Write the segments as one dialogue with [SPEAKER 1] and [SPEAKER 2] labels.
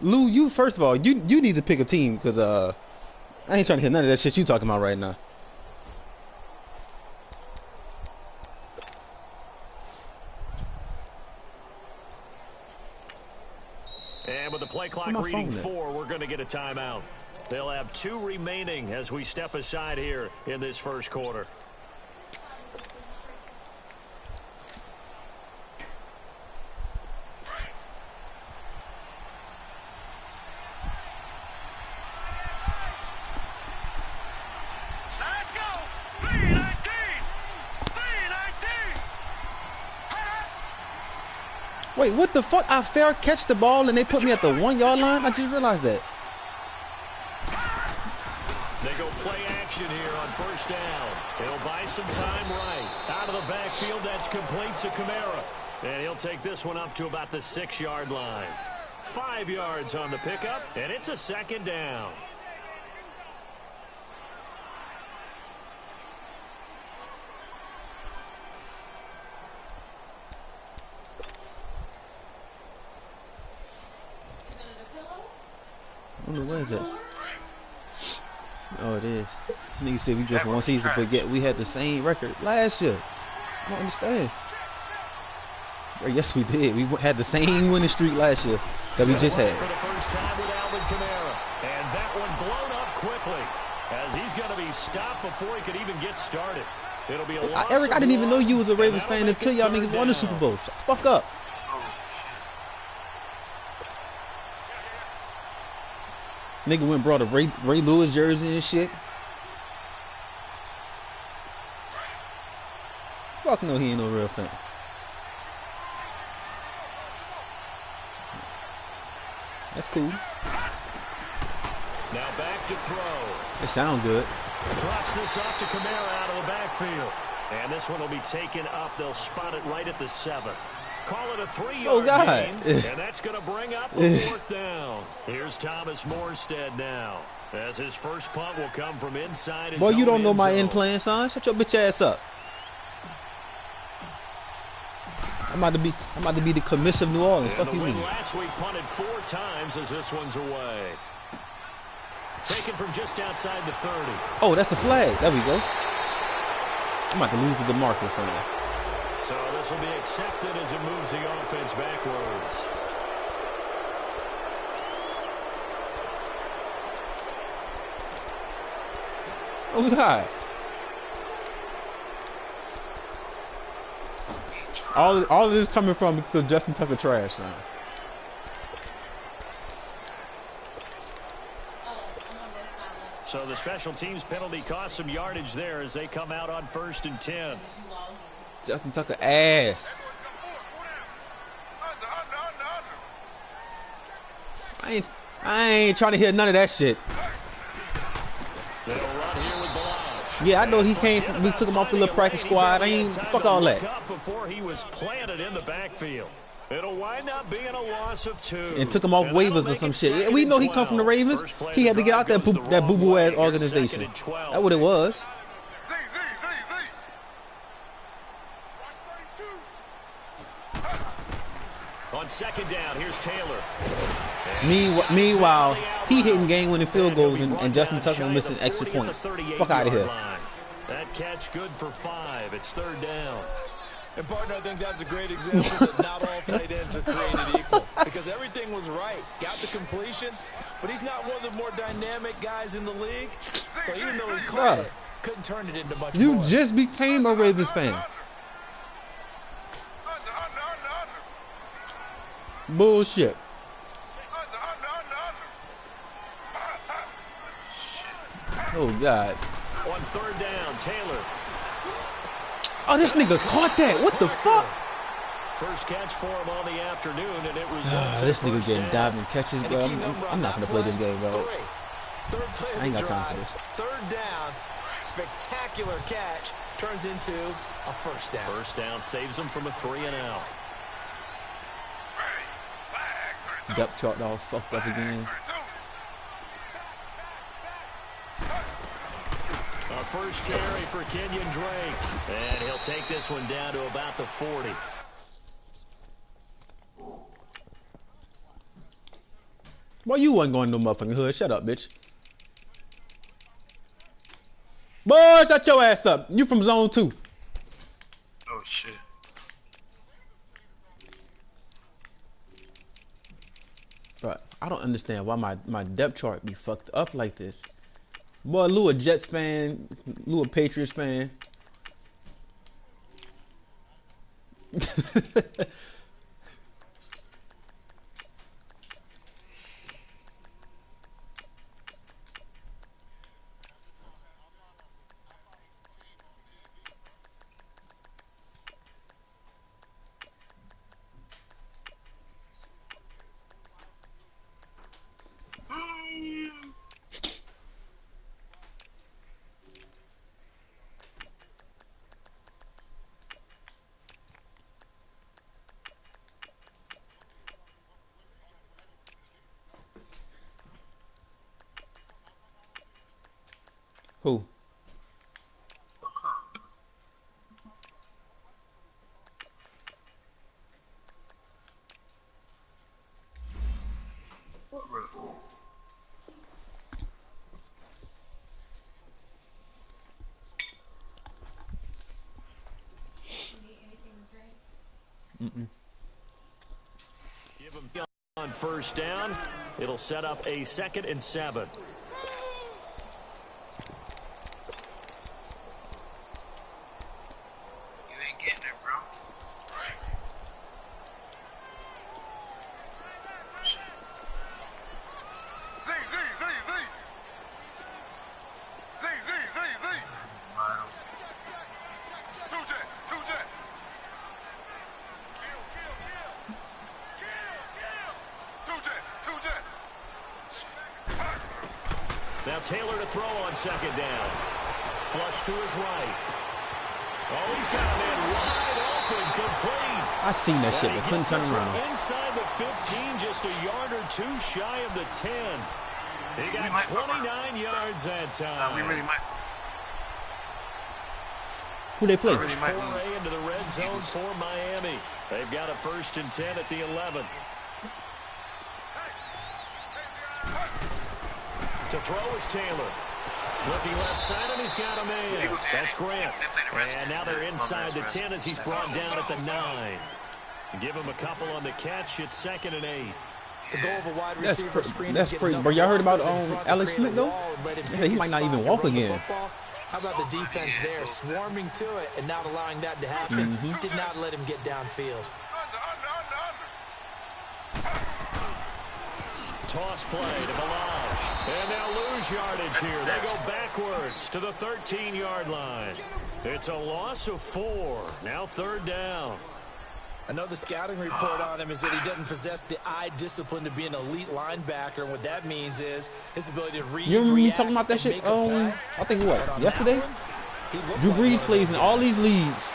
[SPEAKER 1] Lou, you first of all, you need to pick a team because I ain't trying to hear none of that shit you talking about right now.
[SPEAKER 2] And with the play clock reading 4, we're going to get a timeout. They'll have 2 remaining as we step aside here in this first quarter.
[SPEAKER 1] Wait, what the fuck? I fair catch the ball and they put me at the 1-yard line? I just realized that.
[SPEAKER 2] They go play action here on first down. It'll buy some time right. Out of the backfield, that's complete to Kamara. And he'll take this one up to about the 6-yard line. 5 yards on the pickup, and it's a second down.
[SPEAKER 1] I don't know, where is it? Oh, it is. Nigga said we just for one season, but yet we had the same record last year. I don't understand. Or yes, we did. We had the same winning streak last year that we just had.
[SPEAKER 2] For the first time with Alvin Kamara. And that one blown up quickly as he's going to be stopped before he could even get started. It'll be a loss.
[SPEAKER 1] Eric, I didn't even know you was a Ravens fan until y'all niggas won the Super Bowl. Shut the fuck up. Nigga went and brought a Ray Lewis jersey and shit. Fuck no, he ain't no real fan. That's cool.
[SPEAKER 2] Now back to throw.
[SPEAKER 1] It sound good.
[SPEAKER 2] Drops this off to Kamara out of the backfield. And this one will be taken up. They'll spot it right at the 7. Call it a 3-yard gain, and that's going to bring up the 4th down. Here's Thomas Morstead now, as his first punt will come from inside his
[SPEAKER 1] Boy, you don't know my
[SPEAKER 2] zone.
[SPEAKER 1] end plan, son. Shut your bitch ass up. I'm about to be the commissioner of New Orleans.
[SPEAKER 2] And
[SPEAKER 1] Fuck you mean.
[SPEAKER 2] Last week punted 4 times as this one's away. Taken from just outside the 30.
[SPEAKER 1] Oh, that's a flag. There we go. I'm about to lose to DeMarcus on that.
[SPEAKER 2] So this will be accepted as it moves the offense backwards.
[SPEAKER 1] Oh, God. All of this coming from because Justin Tucker trash, son.
[SPEAKER 2] So the special teams penalty cost some yardage there as they come out on 1st and 10.
[SPEAKER 1] Justin Tucker ass. I ain't trying to hear none of that shit.
[SPEAKER 2] They'll run here with Balaj.
[SPEAKER 1] Yeah, I know he came. We took him off the little practice squad. I ain't fuck all that.
[SPEAKER 2] Before he was planted in the backfield. It'll wind up being a loss of 2.
[SPEAKER 1] And took him off waivers or some shit. Yeah, we know he come from the Ravens. He had to get out that boo-boo ass organization. That's what it was.
[SPEAKER 2] On 2nd down, here's Taylor.
[SPEAKER 1] Meanwhile, he hitting game-winning field goals and Justin Tucker missing extra points. Fuck out of here.
[SPEAKER 2] That catch good for 5. It's 3rd down.
[SPEAKER 3] And, partner, I think that's a great example that not all tight ends are created equal. Because everything was right. Got the completion, but he's not one of the more dynamic guys in the league. So even though he caught it, couldn't turn it into much more.
[SPEAKER 1] You just became a Ravens fan. Bullshit. Oh, God.
[SPEAKER 2] On 3rd down, Taylor.
[SPEAKER 1] Oh, this nigga caught that. What the fuck?
[SPEAKER 2] First catch for him on the afternoon, and it results
[SPEAKER 1] This
[SPEAKER 2] in
[SPEAKER 1] nigga getting
[SPEAKER 2] down.
[SPEAKER 1] diving catches, bro. I'm not gonna play this game, bro. I ain't got time for this.
[SPEAKER 3] 3rd down, spectacular catch turns into a 1st down.
[SPEAKER 2] 1st down saves him from a 3-and-out.
[SPEAKER 1] Depth chart all fucked up again.
[SPEAKER 2] A first carry for Kenyon Drake. And he'll take this one down to about the 40.
[SPEAKER 1] Boy, you wasn't going to no motherfucking hood. Shut up, bitch. Boy, shut your ass up. You from zone 2.
[SPEAKER 4] Oh shit.
[SPEAKER 1] But I don't understand why my depth chart be fucked up like this. Boy, Lou a Jets fan, Lou a Patriots fan. Who? Mm-mm.
[SPEAKER 2] Give him on first down. It'll set up a 2nd and 7.
[SPEAKER 4] You ain't getting it, bro.
[SPEAKER 2] Now Taylor to throw on 2nd down. Flush to his right. Oh, he's got a man wide open, complete.
[SPEAKER 1] I seen that shit, but couldn't turn around.
[SPEAKER 2] Inside the 15, just a yard or 2 shy of the 10. He got 29 yards that time.
[SPEAKER 4] We really might.
[SPEAKER 1] Who they play?
[SPEAKER 4] Really might
[SPEAKER 2] Foray into the red zone for Miami. They've got a 1st and 10 at the 11. To throw is Taylor. Looking left side, and he's got a man. That's Grant. And now they're inside the 10 as he's brought down at the 9. Give him a couple on the catch. It's 2nd and 8.
[SPEAKER 3] The goal of a wide receiver screen
[SPEAKER 1] That's crazy. But y'all heard about Alex Smith though? They said he might not even walk again.
[SPEAKER 3] How about the defense there, swarming to it and not allowing that to happen? Did not let him get downfield.
[SPEAKER 2] Toss play to Balaj. And they'll lose yardage here. They go backwards to the 13-yard line. It's a loss of 4. Now 3rd down.
[SPEAKER 3] Another scouting report on him is that he doesn't possess the eye discipline to be an elite linebacker. And what that means is his ability to read,
[SPEAKER 1] You remember me talking about that shit? I think what, yesterday? Drew Brees plays in all these leagues.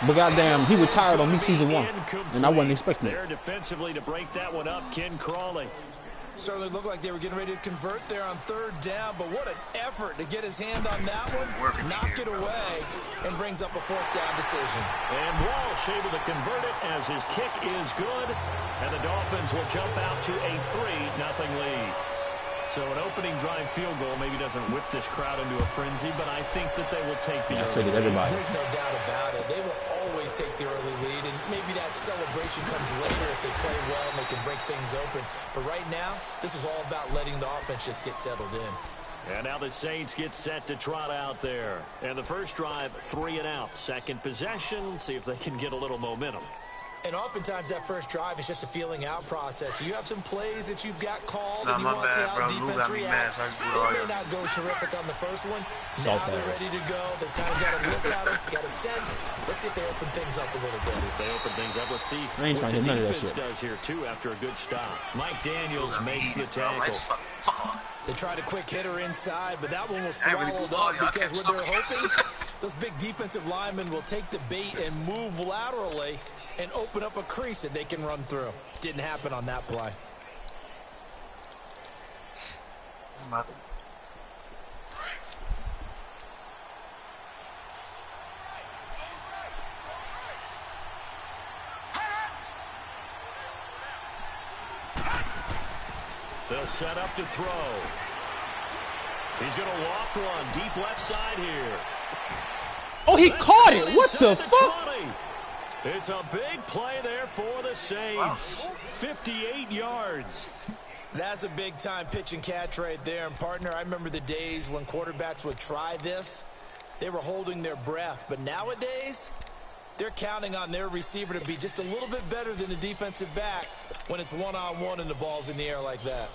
[SPEAKER 1] But goddamn, he retired on me season 1, and I wasn't expecting it.
[SPEAKER 2] There defensively to break that one up, Ken Crawley.
[SPEAKER 3] Certainly looked like they were getting ready to convert there on 3rd down, but what an effort to get his hand on that one, knock it away, and brings up a 4th down decision.
[SPEAKER 2] And Walsh able to convert it as his kick is good, and the Dolphins will jump out to a 3-0 lead. So an opening drive field goal maybe doesn't whip this crowd into a frenzy, but I think that they will take the early lead.
[SPEAKER 1] Everybody.
[SPEAKER 3] There's no doubt about it. They will always take the early lead, and maybe that celebration comes later if they play well and they can break things open. But right now, this is all about letting the offense just get settled in.
[SPEAKER 2] And now the Saints get set to trot out there. And the first drive, 3 and out. 2nd possession, see if they can get a little momentum.
[SPEAKER 3] And oftentimes that first drive is just a feeling out process. You have some plays that you've got called, and you want to see how defense reacts. They may not go terrific on the first one. Now they're ready to go. They've kind of got a look at it, got a sense. Let's see if they open things up a little bit.
[SPEAKER 2] If they open things up, let's see
[SPEAKER 1] what the
[SPEAKER 2] defense does here, too, after a good stop. Mike Daniels makes the tackle.
[SPEAKER 3] They tried a quick hitter inside, but that one was swallowed up because what they're hoping, those big defensive linemen will take the bait and move laterally and open up a crease that they can run through. Didn't happen on that play.
[SPEAKER 2] They'll set up to throw. He's going to loft one deep left side here.
[SPEAKER 1] Oh, he caught it. What the fuck?
[SPEAKER 2] 20. It's a big play there for the Saints. 58 yards.
[SPEAKER 3] That's a big-time pitch and catch right there. And, partner, I remember the days when quarterbacks would try this. They were holding their breath. But nowadays, they're counting on their receiver to be just a little bit better than the defensive back when it's one-on-one and the ball's in the air like that.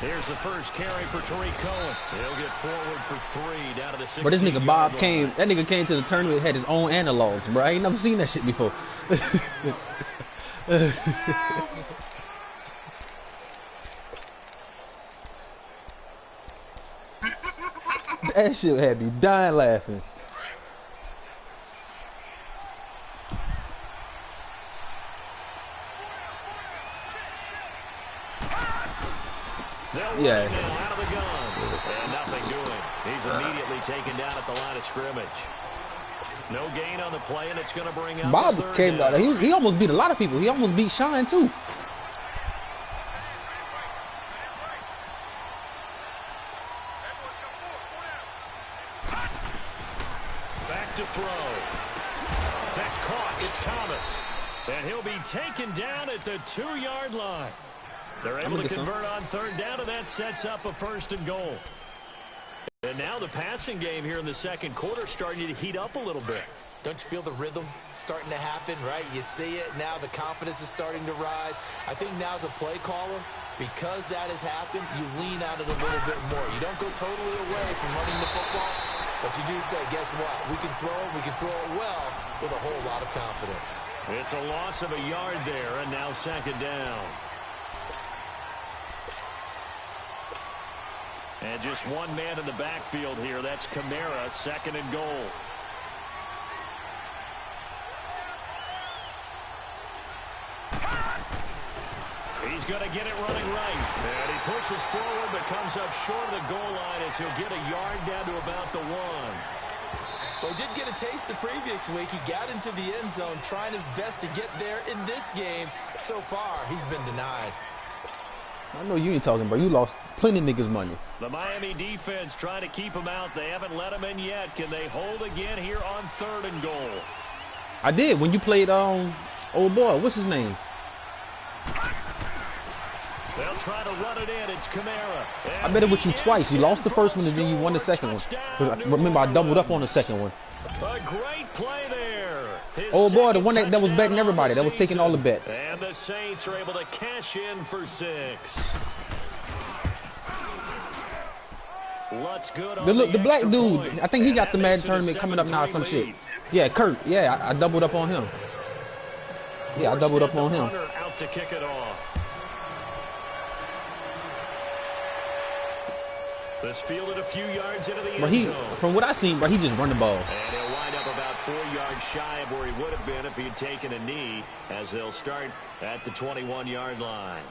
[SPEAKER 2] Here's the first carry for Tariq Cohen. He'll get forward for 3 down to the 16.
[SPEAKER 1] But this nigga Bob came. That nigga came to the tournament, had his own analogs, bro. I ain't never seen that shit before. That shit had me dying laughing.
[SPEAKER 2] Yeah. Out of the gun. And nothing doing. He's immediately taken down at the line of scrimmage. No gain on the play, and it's going to bring up
[SPEAKER 1] Bob came down. He almost beat a lot of people. He almost beat Shine, too.
[SPEAKER 2] Back to throw. That's caught. It's Thomas. And he'll be taken down at the 2-yard line. They're able to convert on 3rd down, and that sets up a 1st and goal. And now the passing game here in the second quarter starting to heat up a little bit.
[SPEAKER 3] Don't you feel the rhythm starting to happen, right? You see it now. The confidence is starting to rise. I think now as a play caller, because that has happened, you lean on it a little bit more. You don't go totally away from running the football, but you do say, guess what? We can throw it. We can throw it well with a whole lot of confidence.
[SPEAKER 2] It's a loss of a yard there, and now 2nd down. And just one man in the backfield here. That's Kamara, 2nd and goal. He's going to get it running right. And he pushes forward but comes up short of the goal line as he'll get a yard down to about the 1.
[SPEAKER 3] Well, he did get a taste the previous week. He got into the end zone trying his best to get there in this game. So far, he's been denied.
[SPEAKER 1] I know you ain't talking, bro. You lost plenty of niggas' money.
[SPEAKER 2] The Miami defense trying to keep him out. They haven't let him in yet. Can they hold again here on 3rd and goal?
[SPEAKER 1] I did when you played old boy. What's his name?
[SPEAKER 2] They'll try to run it in. It's Kamara.
[SPEAKER 1] I bet it with you twice. You lost the first one and then you won the second one. Remember, I doubled up on the second one.
[SPEAKER 2] A great play there.
[SPEAKER 1] Oh boy, the one that was betting everybody. That was taking all the bets.
[SPEAKER 2] And the Saints are able to cash in for 6. Looks good on
[SPEAKER 1] the black dude,
[SPEAKER 2] point.
[SPEAKER 1] I think he got the Madden tournament coming up now or some shit. Yeah, Kurt. Yeah, I doubled up on him. Yeah, I doubled up on him.
[SPEAKER 2] Out to kick it off. This fielded a few yards into the end zone.
[SPEAKER 1] From what I seen, bro, he just run the ball.
[SPEAKER 2] And he'll wind up about 4 yards shy of where he would have been if he had taken a knee, as they'll start at the 21-yard line.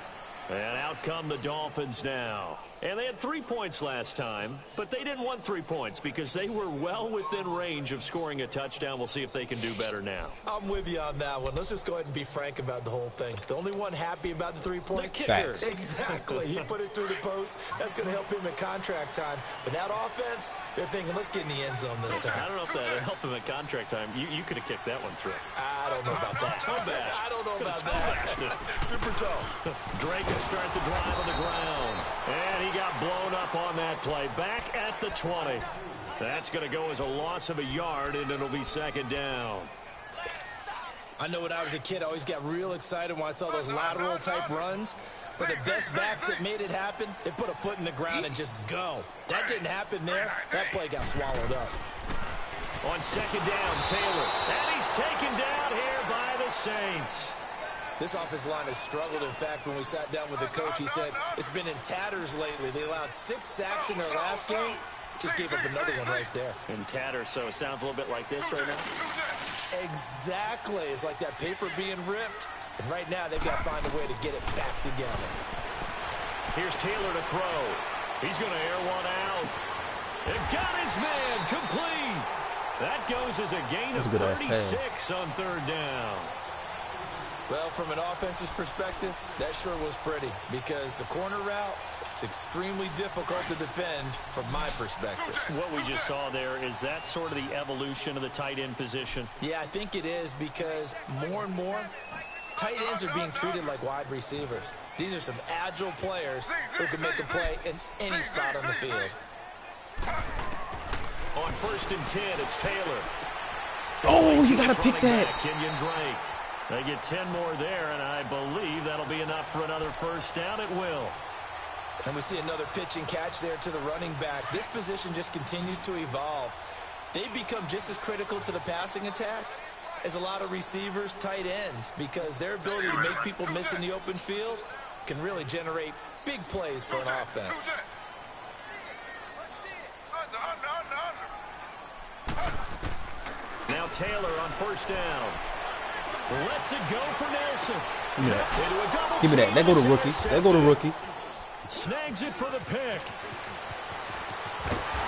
[SPEAKER 2] And out come the Dolphins now. And they had 3 points last time, but they didn't want 3 points because they were well within range of scoring a touchdown. We'll see if they can do better now.
[SPEAKER 3] I'm with you on that one. Let's just go ahead and be frank about the whole thing. The only one happy about the 3-point
[SPEAKER 2] kicker.
[SPEAKER 3] Exactly. He put it through the post. That's going to help him at contract time. But that offense, they're thinking, let's get in the end zone this time.
[SPEAKER 2] I don't know if that helped him at contract time. You could have kicked that one through.
[SPEAKER 3] I don't know about that. I don't know about that. Super toe.
[SPEAKER 2] Drake will start the drive on the ground. And he got blown up on that play. Back at the 20. That's going to go as a loss of a yard, and it'll be 2nd down.
[SPEAKER 3] I know when I was a kid, I always got real excited when I saw those lateral-type runs. But the best backs that made it happen, they put a foot in the ground and just go. That didn't happen there. That play got swallowed up.
[SPEAKER 2] On 2nd down, Taylor. And he's taken down here by the Saints.
[SPEAKER 3] This offensive line has struggled. In fact, when we sat down with the coach, he said it's been in tatters lately. They allowed 6 sacks in their last game. Just gave up another one right there.
[SPEAKER 2] In tatters, so it sounds a little bit like this right now?
[SPEAKER 3] Exactly. It's like that paper being ripped. And right now, they've got to find a way to get it back together.
[SPEAKER 2] Here's Taylor to throw. He's going to air one out. And got his man complete. That goes as a gain of 36 on third down.
[SPEAKER 3] Well, from an offense's perspective, that sure was pretty because the corner route, it's extremely difficult to defend from my perspective.
[SPEAKER 2] What we just saw there, is that sort of the evolution of the tight end position?
[SPEAKER 3] Yeah, I think it is because more and more, tight ends are being treated like wide receivers. These are some agile players who can make a play in any spot on the field.
[SPEAKER 2] On 1st and 10, it's Taylor.
[SPEAKER 1] Oh, you got to pick that.
[SPEAKER 2] Kenyon Drake. They get 10 more there, and I believe that'll be enough for another first down. It will.
[SPEAKER 3] And we see another pitch and catch there to the running back. This position just continues to evolve. They've become just as critical to the passing attack as a lot of receivers, tight ends, because their ability to make people miss in the open field can really generate big plays for an offense.
[SPEAKER 2] Now Taylor on 1st down. Lets it go for Nelson.
[SPEAKER 1] Give me that. Give me that. That go to rookie. That go to rookie.
[SPEAKER 2] Snags it for the pick.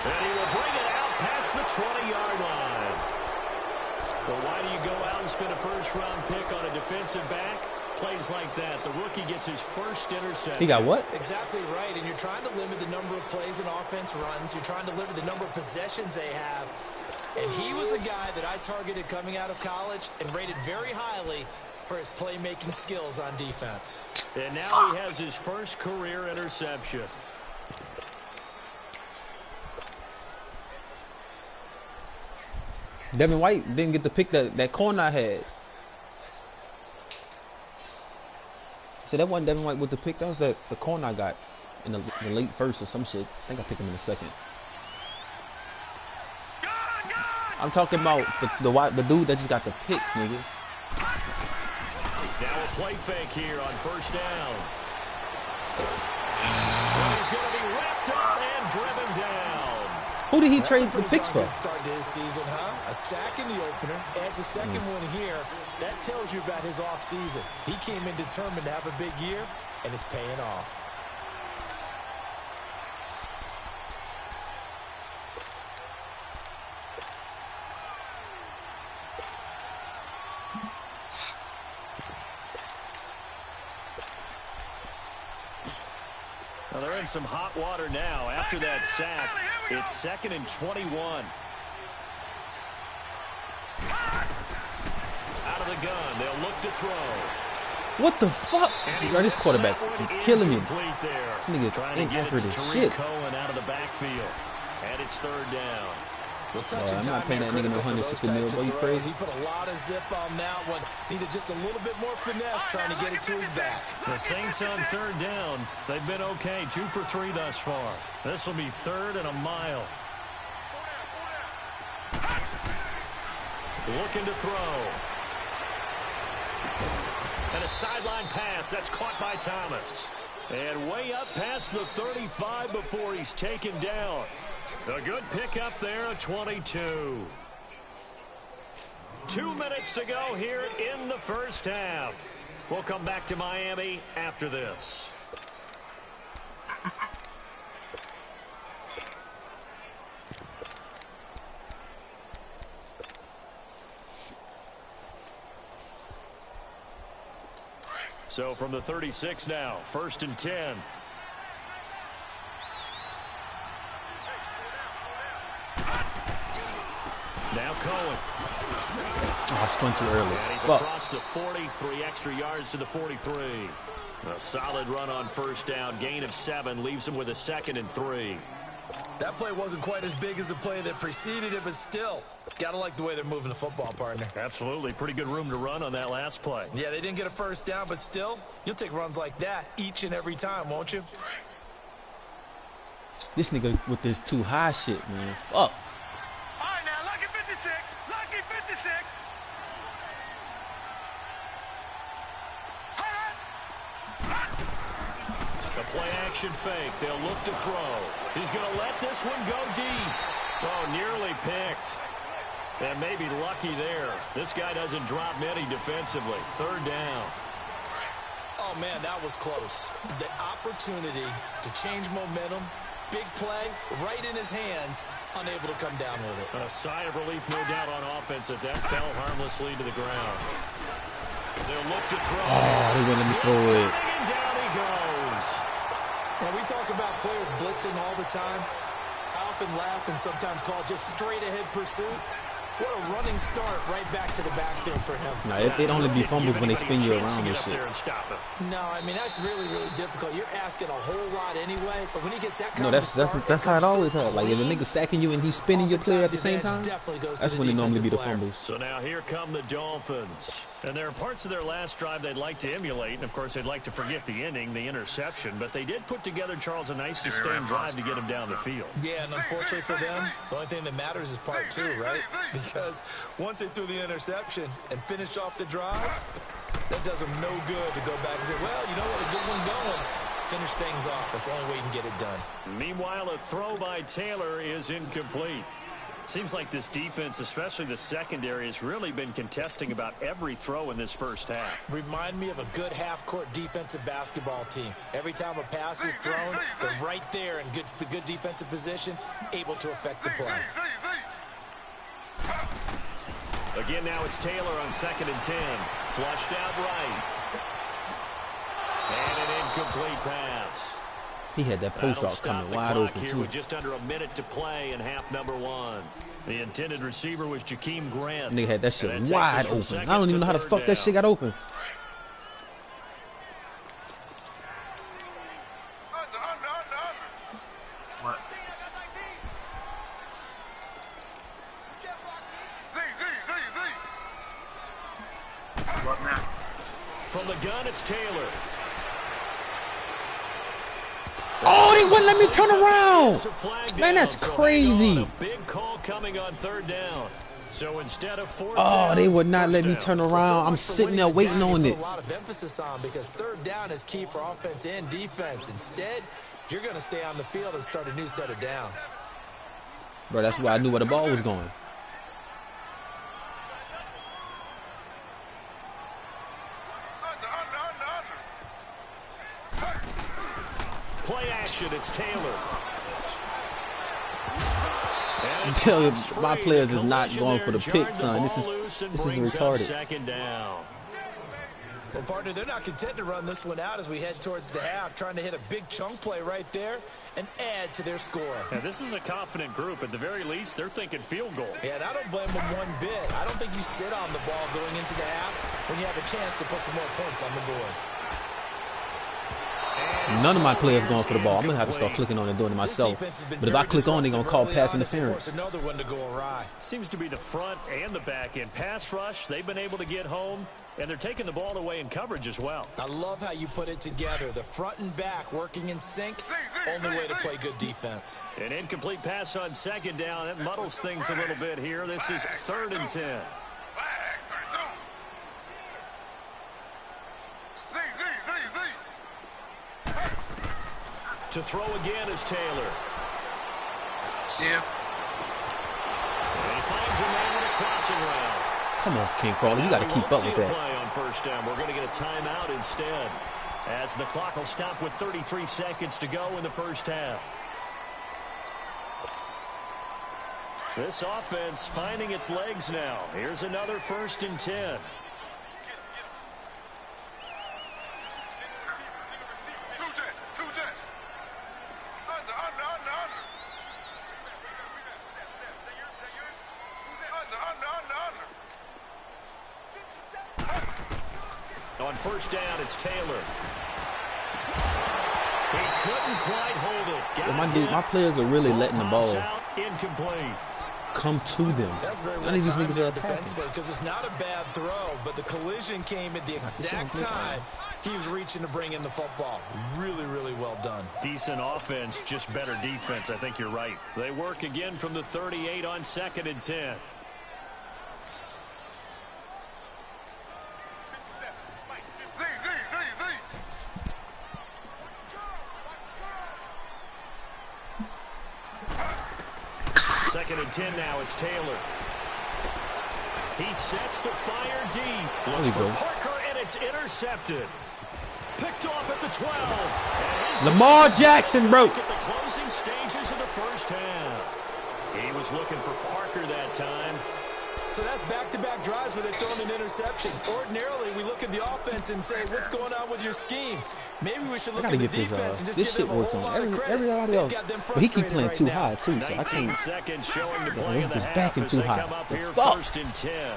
[SPEAKER 2] And he will bring it out past the 20-yard line. Well, why do you go out and spend a first-round pick on a defensive back? Plays like that. The rookie gets his first interception.
[SPEAKER 1] He got what?
[SPEAKER 3] Exactly right. And you're trying to limit the number of plays an offense runs. You're trying to limit the number of possessions they have. And he was a guy that I targeted coming out of college and rated very highly for his playmaking skills on defense.
[SPEAKER 2] And now he has his first career interception.
[SPEAKER 1] Devin White didn't get to pick that corner I had. So that wasn't Devin White with the pick. That was the corner I got in the late first or some shit. I think I picked him in the second. I'm talking about the dude that just got the pick, nigga.
[SPEAKER 2] Now a play fake here on 1st down. He's going to be wrapped up and driven down.
[SPEAKER 1] Who did he trade the picks for?
[SPEAKER 3] Start to his season, huh? A sack in the opener, adds a second one here. That tells you about his off season. He came in determined to have a big year, and it's paying off.
[SPEAKER 2] Well, they're in some hot water now. After that sack, it's 2nd and 21. Out of the gun, they'll look to throw.
[SPEAKER 1] What the fuck? Bro, this quarterback is killing me.
[SPEAKER 2] This
[SPEAKER 1] nigga's inaccurate as shit.
[SPEAKER 2] Cohen out of the backfield. And it's 3rd down.
[SPEAKER 1] I'm not paying that nigga no 160 mil, boy, you crazy?
[SPEAKER 3] He put a lot of zip on that one. Needed just a little bit more finesse trying to get it to his back.
[SPEAKER 2] The Saints on 3rd down. They've been okay, 2 for 3 thus far. This will be 3rd and a mile. Looking to throw. And a sideline pass. That's caught by Thomas. And way up past the 35 before he's taken down. A good pickup there, a 22. 2 minutes to go here in the first half. We'll come back to Miami after this. So from the 36 now, 1st and 10. Now Cohen.
[SPEAKER 1] Oh, I spun too early.
[SPEAKER 2] And he's across the 40, 3 extra yards to the 43. A solid run on 1st down. Gain of 7 leaves him with a 2nd and 3.
[SPEAKER 3] That play wasn't quite as big as the play that preceded it, but still, gotta like the way they're moving the football, partner.
[SPEAKER 2] Absolutely. Pretty good room to run on that last play.
[SPEAKER 3] Yeah, they didn't get a 1st down, but still, you'll take runs like that each and every time, won't you?
[SPEAKER 1] This nigga with this too high shit, man. Fuck.
[SPEAKER 2] Play action fake. They'll look to throw. He's going to let this one go deep. Oh, nearly picked. And maybe lucky there. This guy doesn't drop many defensively. 3rd down.
[SPEAKER 3] Oh, Oh, man, that was close. The opportunity to change momentum, big play, right in his hands, unable to come down with it.
[SPEAKER 2] A sigh of relief, no doubt, on offense that fell harmlessly to the ground. They'll look to throw.
[SPEAKER 1] Oh, they wouldn't let me throw it.
[SPEAKER 2] And down he goes.
[SPEAKER 3] Now, we talk about players blitzing all the time. I often laugh and sometimes call it just straight-ahead pursuit. What a running start right back to the backfield for him.
[SPEAKER 1] Nah, it'd only be fumbles when they spin you around and shit.
[SPEAKER 3] No, I mean, that's really, really difficult. You're asking a whole lot anyway, but when he gets that kind
[SPEAKER 1] No,
[SPEAKER 3] of start,
[SPEAKER 1] that's how it always happens. Like, if a nigga sacking you and he's spinning your player at the same time, that's when it normally be the fumbles.
[SPEAKER 2] So now here come the Dolphins. And there are parts of their last drive they'd like to emulate, and of course they'd like to forget the inning, the interception, but they did put together, Charles, a nice sustained drive to get him down the field.
[SPEAKER 3] Yeah, and unfortunately for them, the only thing that matters is part two, right? Because once they threw the interception and finished off the drive, that does them no good to go back and say, well, you know what, a good one going. Finish things off. That's the only way you can get it done.
[SPEAKER 2] Meanwhile, a throw by Taylor is incomplete. Seems like this defense, especially the secondary, has really been contesting about every throw in this first half.
[SPEAKER 3] Remind me of a good half-court defensive basketball team. Every time a pass is thrown, they're right there in good defensive position, able to affect the play.
[SPEAKER 2] Again, now it's Taylor on 2nd and 10. Flushed out right. And an incomplete pass.
[SPEAKER 1] He had that post route coming wide open,
[SPEAKER 2] here
[SPEAKER 1] too.
[SPEAKER 2] with just under a minute to play in half number 1. The intended receiver was Jakeem Grant.
[SPEAKER 1] Nigga had that shit wide open. I don't even know how the fuck that shit got open.
[SPEAKER 4] What? What now?
[SPEAKER 2] From the gun, it's Taylor.
[SPEAKER 1] Oh, they wouldn't let me turn around. Man, that's crazy.
[SPEAKER 2] Big call coming on 3rd down. So instead of 4th
[SPEAKER 1] Oh,
[SPEAKER 2] down,
[SPEAKER 1] they would not let me turn around. I'm sitting there waiting on it.
[SPEAKER 3] A lot of emphasis on because 3rd down is key for offense and defense. Instead, you're going to stay on the field and start a new set of downs.
[SPEAKER 1] Bro, that's why I knew where the ball was going.
[SPEAKER 2] Play action, it's Taylor.
[SPEAKER 1] I'm telling you, my players is not going for the pick, son. This is retarded.
[SPEAKER 2] 2nd down.
[SPEAKER 3] Well, partner, they're not content to run this one out as we head towards the half, trying to hit a big chunk play right there and add to their score.
[SPEAKER 2] Now, this is a confident group. At the very least, they're thinking field goal.
[SPEAKER 3] Yeah, and I don't blame them one bit. I don't think you sit on the ball going into the half when you have a chance to put some more points on the board.
[SPEAKER 1] None of my players going for the ball. I'm going to have to start clicking on it and doing it myself. But if I click on, they're going to call pass interference.
[SPEAKER 3] Another one to go awry.
[SPEAKER 2] Seems to be the front and the back end. Pass rush, they've been able to get home, and they're taking the ball away in coverage as well.
[SPEAKER 3] I love how you put it together. The front and back working in sync. Only way to play good defense.
[SPEAKER 2] An incomplete pass on 2nd down. That muddles things a little bit here. This is 3rd and 10. To throw again is Taylor.
[SPEAKER 4] See ya.
[SPEAKER 2] And he finds a man with a crossing route.
[SPEAKER 1] Come on, King Crawler. You got to keep up with that.
[SPEAKER 2] Play on 1st down. We're going to get a timeout instead, as the clock will stop with 33 seconds to go in the 1st half. This offense finding its legs now. Here's another 1st and 10. On 1st down, it's Taylor. He couldn't quite hold it.
[SPEAKER 1] Well, my players are really letting the ball
[SPEAKER 2] incomplete.
[SPEAKER 1] Come to them.
[SPEAKER 3] That's very
[SPEAKER 1] None of these niggas are attacking.
[SPEAKER 3] defensively because it's not a bad throw, but the collision came at the exact time he was reaching to bring in the football. Really, really well done.
[SPEAKER 2] Decent offense, just better defense. I think you're right. They work again from the 38 on 2nd and 10. Second and 10 now, it's Taylor. He sets the fire deep. Looks for Parker, and it's intercepted. Picked off at the 12.
[SPEAKER 1] Lamar Jackson, bro.
[SPEAKER 2] At the closing stages of the first half. He was looking for Parker that time.
[SPEAKER 3] So that's back-to-back drives where they're throwing an interception. Ordinarily, we look at the offense and say, what's going on with your scheme? Maybe we should look at the defense and just
[SPEAKER 1] this
[SPEAKER 3] give them a whole lot of credit.
[SPEAKER 1] Everybody else. But he keep playing too high, too, so I can't.
[SPEAKER 2] Seconds showing to play in the half
[SPEAKER 1] backing
[SPEAKER 2] as
[SPEAKER 1] too
[SPEAKER 2] they
[SPEAKER 1] high.
[SPEAKER 2] come up here
[SPEAKER 1] Fuck.
[SPEAKER 2] 1st and 10.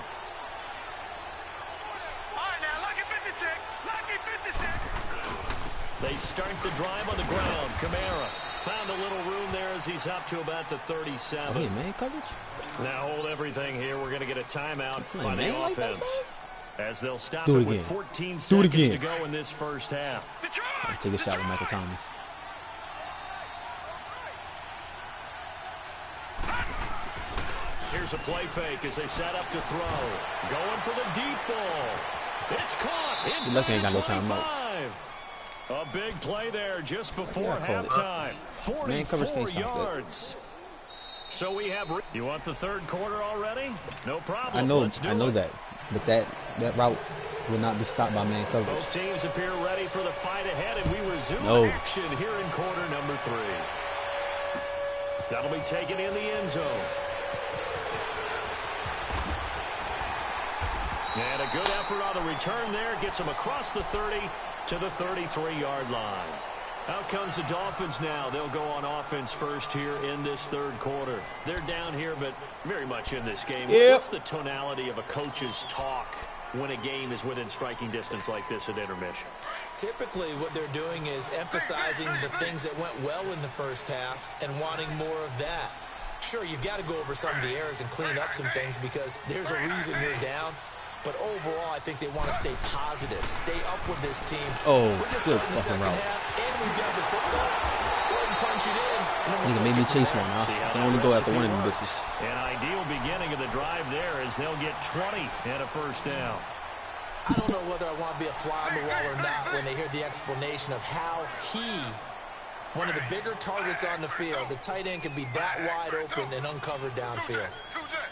[SPEAKER 2] They start the drive on the ground. Kamara found a little room there as he's up to about the 37.
[SPEAKER 1] Oh, hey, man, coverage?
[SPEAKER 2] Now hold everything here. We're going to get a timeout by the
[SPEAKER 1] like
[SPEAKER 2] offense. As they'll stop
[SPEAKER 1] Do it
[SPEAKER 2] it with
[SPEAKER 1] again.
[SPEAKER 2] 14
[SPEAKER 1] Do it
[SPEAKER 2] seconds
[SPEAKER 1] again.
[SPEAKER 2] to go in this first half.
[SPEAKER 1] Let's take a shot with Michael Thomas.
[SPEAKER 2] Here's a play fake as they set up to throw. Going for the deep ball. It's caught inside
[SPEAKER 1] lucky I ain't got no
[SPEAKER 2] 25.
[SPEAKER 1] timeouts.
[SPEAKER 2] A big play there just before
[SPEAKER 1] I called it.
[SPEAKER 2] halftime.
[SPEAKER 1] Man, coverage
[SPEAKER 2] 44
[SPEAKER 1] can't stop that.
[SPEAKER 2] yards. So we have. You want the third quarter already? No problem.
[SPEAKER 1] I know
[SPEAKER 2] it.
[SPEAKER 1] that, but that route will not be stopped by man coverage.
[SPEAKER 2] Both teams appear ready for the fight ahead, and we resume action here in quarter number 3. That'll be taken in the end zone. And a good effort on the return there. Gets him across the 30 to the 33-yard line. Out comes the Dolphins now. They'll go on offense first here in this third quarter. They're down here, but very much in this game.
[SPEAKER 1] Yep.
[SPEAKER 2] What's the tonality of a coach's talk when a game is within striking distance like this at intermission?
[SPEAKER 3] Typically, what they're doing is emphasizing the things that went well in the first half and wanting more of that. Sure, you've got to go over some of the errors and clean up some things because there's a reason you're down. But overall, I think they want to stay positive, stay up with this team.
[SPEAKER 1] Oh,
[SPEAKER 3] we're just
[SPEAKER 1] good
[SPEAKER 3] starting the
[SPEAKER 1] fucking
[SPEAKER 3] second
[SPEAKER 1] route.
[SPEAKER 3] half, and we've got the football. Let's go ahead and punch it in. And then we'll
[SPEAKER 1] Nigga
[SPEAKER 3] take
[SPEAKER 1] made me
[SPEAKER 3] it from
[SPEAKER 1] chase
[SPEAKER 3] there.
[SPEAKER 1] one now.
[SPEAKER 2] See
[SPEAKER 1] I
[SPEAKER 2] how
[SPEAKER 1] can
[SPEAKER 2] that
[SPEAKER 1] only go after
[SPEAKER 2] recipe
[SPEAKER 1] one of them
[SPEAKER 2] works.
[SPEAKER 1] bitches.
[SPEAKER 2] An ideal beginning of the drive there as they'll get 20 and a first down.
[SPEAKER 3] I don't know whether I want to be a fly on the wall or not when they hear the explanation of how one of the bigger targets on the field, the tight end can be that wide open and uncovered downfield.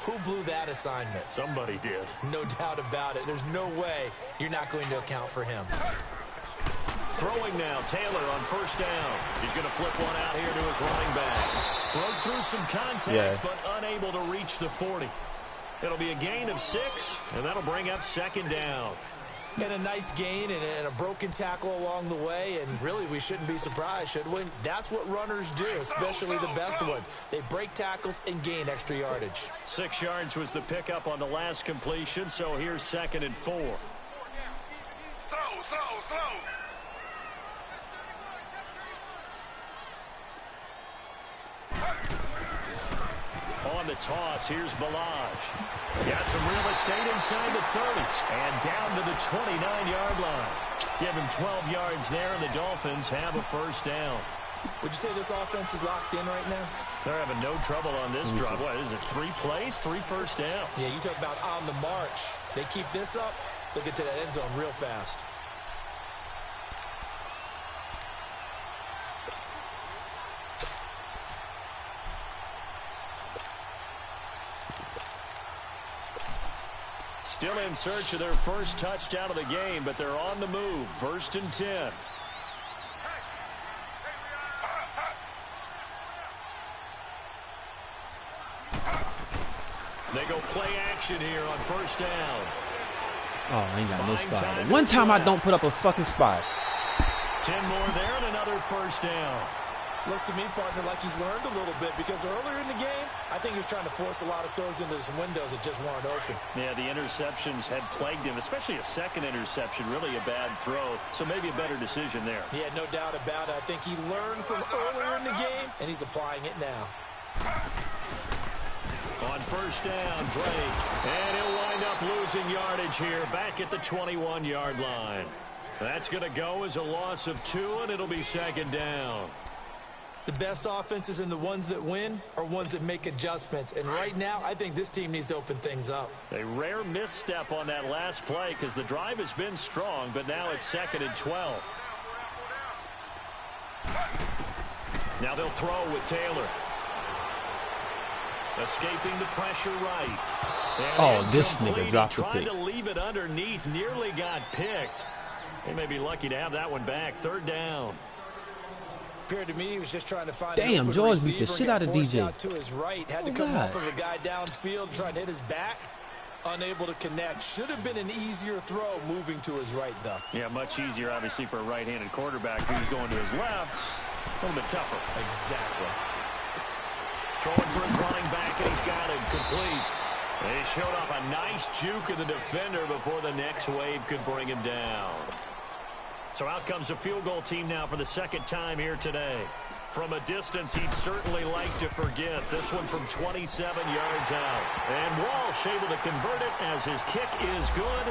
[SPEAKER 3] Who blew that assignment?
[SPEAKER 2] Somebody did.
[SPEAKER 3] No doubt about it. There's no way you're not going to account for him.
[SPEAKER 2] Throwing now, Taylor on first down. He's going to flip one out here to his running back. Broke through some contact, but unable to reach the 40. It'll be a gain of 6, and that'll bring up second down.
[SPEAKER 3] And a nice gain and a broken tackle along the way, and really we shouldn't be surprised, should we? That's what runners do, especially the best ones. They break tackles and gain extra yardage.
[SPEAKER 2] 6 yards was the pickup on the last completion, so here's 2nd and 4.
[SPEAKER 4] Slow.
[SPEAKER 2] On the toss, here's Balaj. Got some real estate inside the 30 and down to the 29-yard line. Give him 12 yards there, and the Dolphins have a first down.
[SPEAKER 3] Would you say this offense is locked in right now?
[SPEAKER 2] They're having no trouble on this drive. What is it, 3 plays, 3 first downs?
[SPEAKER 3] Yeah, you talk about on the march. They keep this up, they'll get to that end zone real fast.
[SPEAKER 2] Still in search of their first touchdown of the game, but they're on the move. 1st and 10. They go play action here on first down.
[SPEAKER 1] Oh, I ain't got no spot. One time I don't put up a fucking spot.
[SPEAKER 2] 10 more there and another first down.
[SPEAKER 3] Looks to me, partner, like he's learned a little bit because earlier in the game, I think he was trying to force a lot of throws into some windows that just weren't open.
[SPEAKER 2] Yeah, the interceptions had plagued him, especially a second interception, really a bad throw. So maybe a better decision there.
[SPEAKER 3] Yeah, no doubt about it. I think he learned from earlier in the game, and he's applying it now.
[SPEAKER 2] On first down, Drake. And he'll wind up losing yardage here back at the 21-yard line. That's going to go as a loss of 2, and it'll be second down.
[SPEAKER 3] The best offenses and the ones that win are ones that make adjustments. And right now, I think this team needs to open things up.
[SPEAKER 2] A rare misstep on that last play because the drive has been strong, but now it's 2nd and 12. Now they'll throw with Taylor. Escaping the pressure right.
[SPEAKER 1] Oh, this nigga dropped the
[SPEAKER 2] Trying
[SPEAKER 1] pick.
[SPEAKER 2] to leave it underneath, nearly got picked. They may be lucky to have that one back. Third down.
[SPEAKER 3] Appeared to me he was just trying to find
[SPEAKER 1] Damn, George beat the shit out of DJ.
[SPEAKER 3] Out to his right. Had to come off of a guy downfield, trying to hit his back. Unable to connect. Should have been an easier throw moving to his right, though.
[SPEAKER 2] Yeah, much easier, obviously, for a right-handed quarterback who's going to his left. A little bit tougher.
[SPEAKER 3] Exactly.
[SPEAKER 2] Throwing for his running back, and he's got it complete. They showed off a nice juke of the defender before the next wave could bring him down. So out comes the field goal team now for the second time here today. From a distance, he'd certainly like to forget. This one from 27 yards out. And Walsh able to convert it as his kick is good.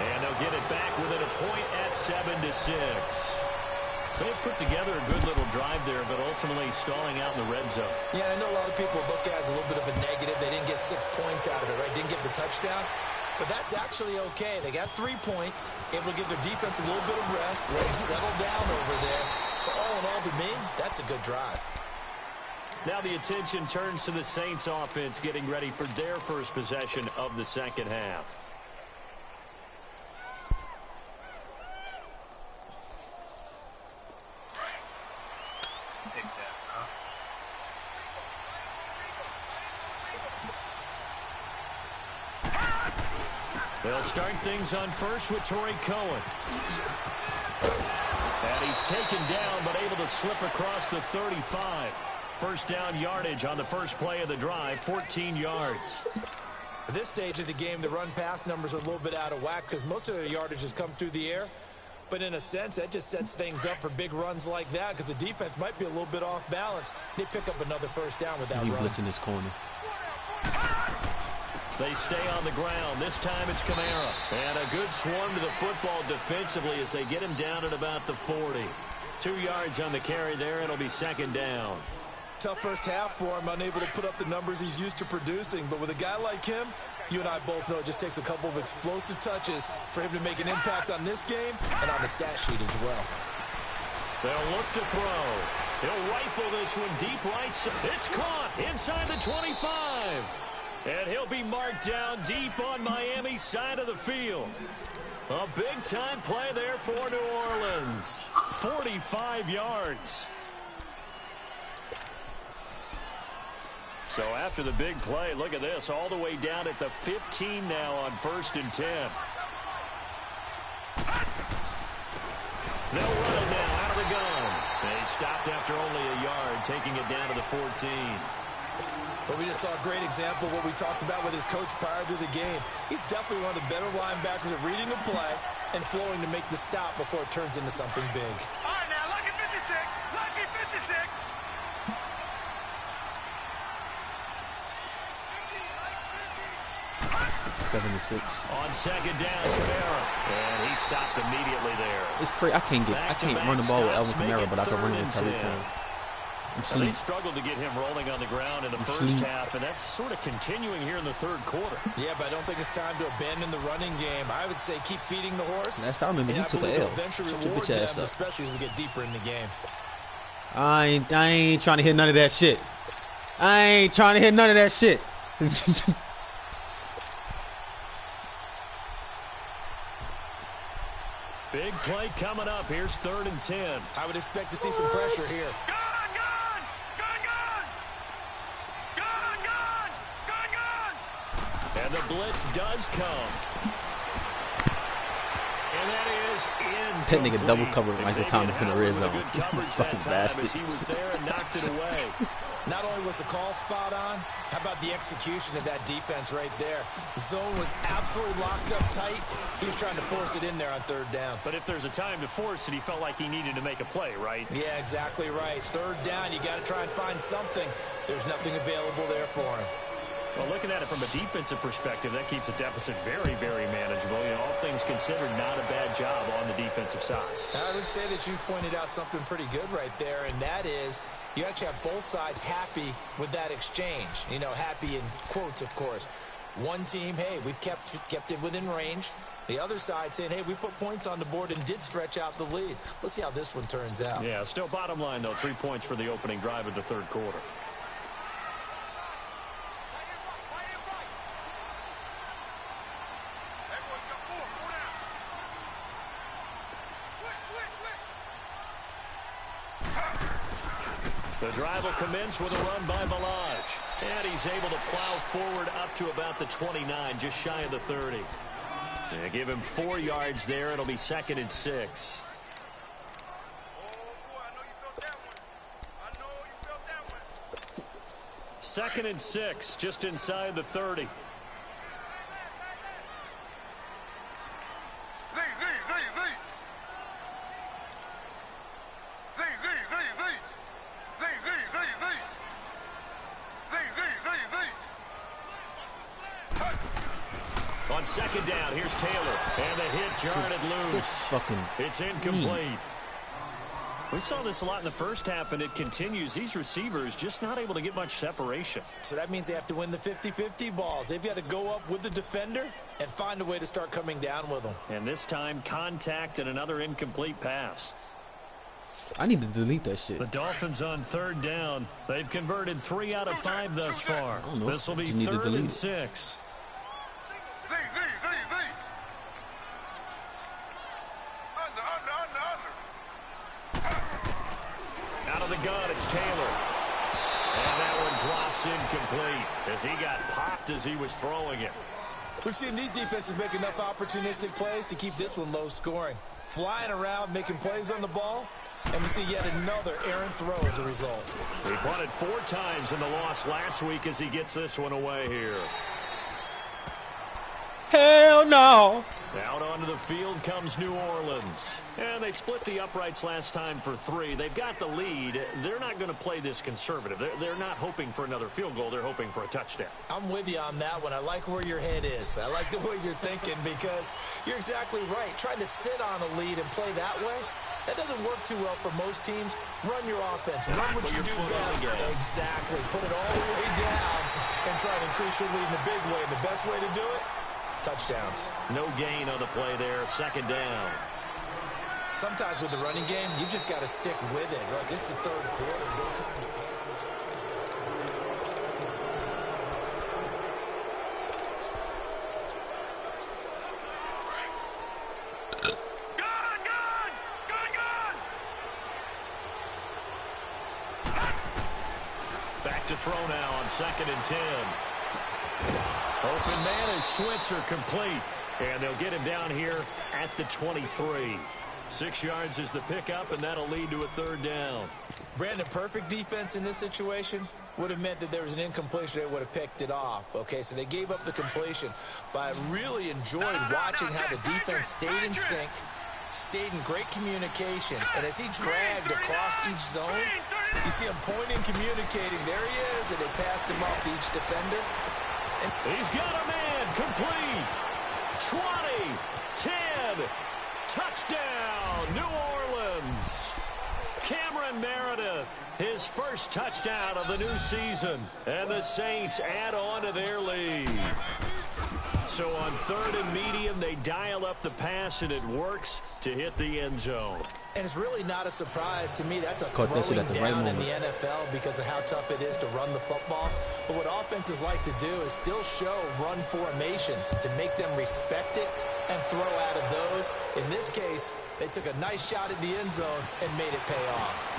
[SPEAKER 2] And they'll get it back within a point at 7-6. So they've put together a good little drive there, but ultimately stalling out in the red zone.
[SPEAKER 3] Yeah, I know a lot of people look at it as a little bit of a negative. They didn't get 6 points out of it, right? Didn't get the touchdown. But that's actually okay. They got 3 points, able to give their defense a little bit of rest, let them settle down over there. So all in all, to me, that's a good drive.
[SPEAKER 2] Now the attention turns to the Saints offense getting ready for their first possession of the second half.
[SPEAKER 4] Take that, huh?
[SPEAKER 2] They'll start things on first with Torrey Cohen. And he's taken down, but able to slip across the 35. First down yardage on the first play of the drive, 14 yards.
[SPEAKER 3] At this stage of the game, the run-pass numbers are a little bit out of whack because most of their yardage has come through the air. But in a sense, that just sets things up for big runs like that because the defense might be a little bit off balance. They pick up another first down with that run.
[SPEAKER 1] He blitzing this corner.
[SPEAKER 2] They stay on the ground. This time it's Kamara. And a good swarm to the football defensively as they get him down at about the 40. 2 yards on the carry there. It'll be second down.
[SPEAKER 3] Tough first half for him, unable to put up the numbers he's used to producing. But with a guy like him, you and I both know it just takes a couple of explosive touches for him to make an impact on this game and on the stat sheet as well.
[SPEAKER 2] They'll look to throw. He'll rifle this one deep right. It's caught inside the 25. And he'll be marked down deep on Miami's side of the field. A big-time play there for New Orleans. 45 yards. So after the big play, look at this, all the way down at the 15 now on 1st and 10. They'll run it now out of the gun. They stopped after only a yard, taking it down to the 14.
[SPEAKER 3] But we just saw a great example of what we talked about with his coach prior to the game. He's definitely one of the better linebackers at reading a play and flowing to make the stop before it turns into something big.
[SPEAKER 5] All right, now, lucky 56. Lucky 56.
[SPEAKER 1] 7-6.
[SPEAKER 2] On second down, Kamara. And he stopped immediately there.
[SPEAKER 1] It's crazy. I can't run the ball with Alvin Kamara, but I can run it with Tyreek Hill.
[SPEAKER 2] Well, they struggled to get him rolling on the ground in the first half, and that's sort of continuing here in the third quarter.
[SPEAKER 3] Yeah, but I don't think it's time to abandon the running game. I would say keep feeding the horse.
[SPEAKER 1] Last time I remember, he took an L.
[SPEAKER 3] Eventually reward them, especially as we get deeper in the game.
[SPEAKER 1] I ain't trying to hear none of that shit. I ain't trying to hear none of that shit.
[SPEAKER 2] Big play coming up. Here's 3rd and 10.
[SPEAKER 3] I would expect to see some pressure here.
[SPEAKER 2] And the blitz does come. And that is incomplete.
[SPEAKER 1] That nigga double covered Michael Thomas in the red zone.
[SPEAKER 2] Fucking bastard. He was there and knocked it away.
[SPEAKER 3] Not only was the call spot on, how about the execution of that defense right there? The zone was absolutely locked up tight. He was trying to force it in there on 3rd down.
[SPEAKER 2] But if there's a time to force it, he felt like he needed to make a play, right?
[SPEAKER 3] Yeah, exactly right. 3rd down, you got to try and find something. There's nothing available there for him.
[SPEAKER 2] Well, looking at it from a defensive perspective, that keeps the deficit very, very manageable. You know, all things considered, not a bad job on the defensive side.
[SPEAKER 3] I would say that you pointed out something pretty good right there, and that is you actually have both sides happy with that exchange. You know, happy in quotes, of course. One team, hey, we've kept it within range. The other side saying, hey, we put points on the board and did stretch out the lead. Let's see how this one turns out.
[SPEAKER 2] Yeah, still bottom line, though, 3 points for the opening drive of the third quarter. The drive will commence with a run by Balaj. And he's able to plow forward up to about the 29, just shy of the 30. And give him 4 yards there. It'll be 2nd and 6. Second and 6, just inside the 30. On 2nd down, here's Taylor. And the hit jarred it loose. It's incomplete. We saw this a lot in the first half, and it continues. These receivers just not able to get much separation.
[SPEAKER 3] So that means they have to win the 50-50 balls. They've got to go up with the defender and find a way to start coming down with them.
[SPEAKER 2] And this time, contact and another incomplete pass.
[SPEAKER 1] I need to delete that shit.
[SPEAKER 2] The Dolphins on 3rd down. They've converted 3 out of 5 thus far. This will be 3rd and 6. Out of the gun, it's Taylor. And that one drops incomplete as he got popped as he was throwing it.
[SPEAKER 3] We've seen these defenses make enough opportunistic plays to keep this one low scoring. Flying around, making plays on the ball, and we see yet another errant throw as a result.
[SPEAKER 2] He punted 4 times in the loss last week as he gets this one away here.
[SPEAKER 1] Hell no.
[SPEAKER 2] Out onto the field comes New Orleans. And they split the uprights last time for 3. They've got the lead. They're not going to play this conservative. They're not hoping for another field goal. They're hoping for a touchdown.
[SPEAKER 3] I'm with you on that one. I like where your head is. I like the way you're thinking because you're exactly right. Trying to sit on a lead and play that way, that doesn't work too well for most teams. Run your offense. Run what you do best. Exactly. Put it all the way down and try to increase your lead in a big way. And the best way to do it, touchdowns.
[SPEAKER 2] No gain on the play there. 2nd down.
[SPEAKER 3] Sometimes with the running game, you've just got to stick with it. Look, this is the 3rd quarter. No time to panic.
[SPEAKER 2] Back to throw now on 2nd and 10. Open man is Switzer complete. And they'll get him down here at the 23. 6 yards is the pickup, and that'll lead to a 3rd down.
[SPEAKER 3] Brandon, perfect defense in this situation would have meant that there was an incompletion. They would have picked it off. Okay, so they gave up the completion. But I really enjoyed watching how the defense stayed in sync, stayed in great communication. And as he dragged across each zone, you see him pointing, communicating. There he is, and they passed him off to each defender.
[SPEAKER 2] And he's got a man complete. 20, 10, touchdown, New Orleans. Cameron Meredith, his first touchdown of the new season. And the Saints add on to their lead. So on 3rd and medium, they dial up the pass, and it works to hit the end zone.
[SPEAKER 3] And it's really not a surprise to me. That's a throwing down in the NFL because of how tough it is to run the football. But what offenses like to do is still show run formations to make them respect it and throw out of those. In this case, they took a nice shot at the end zone and made it pay off.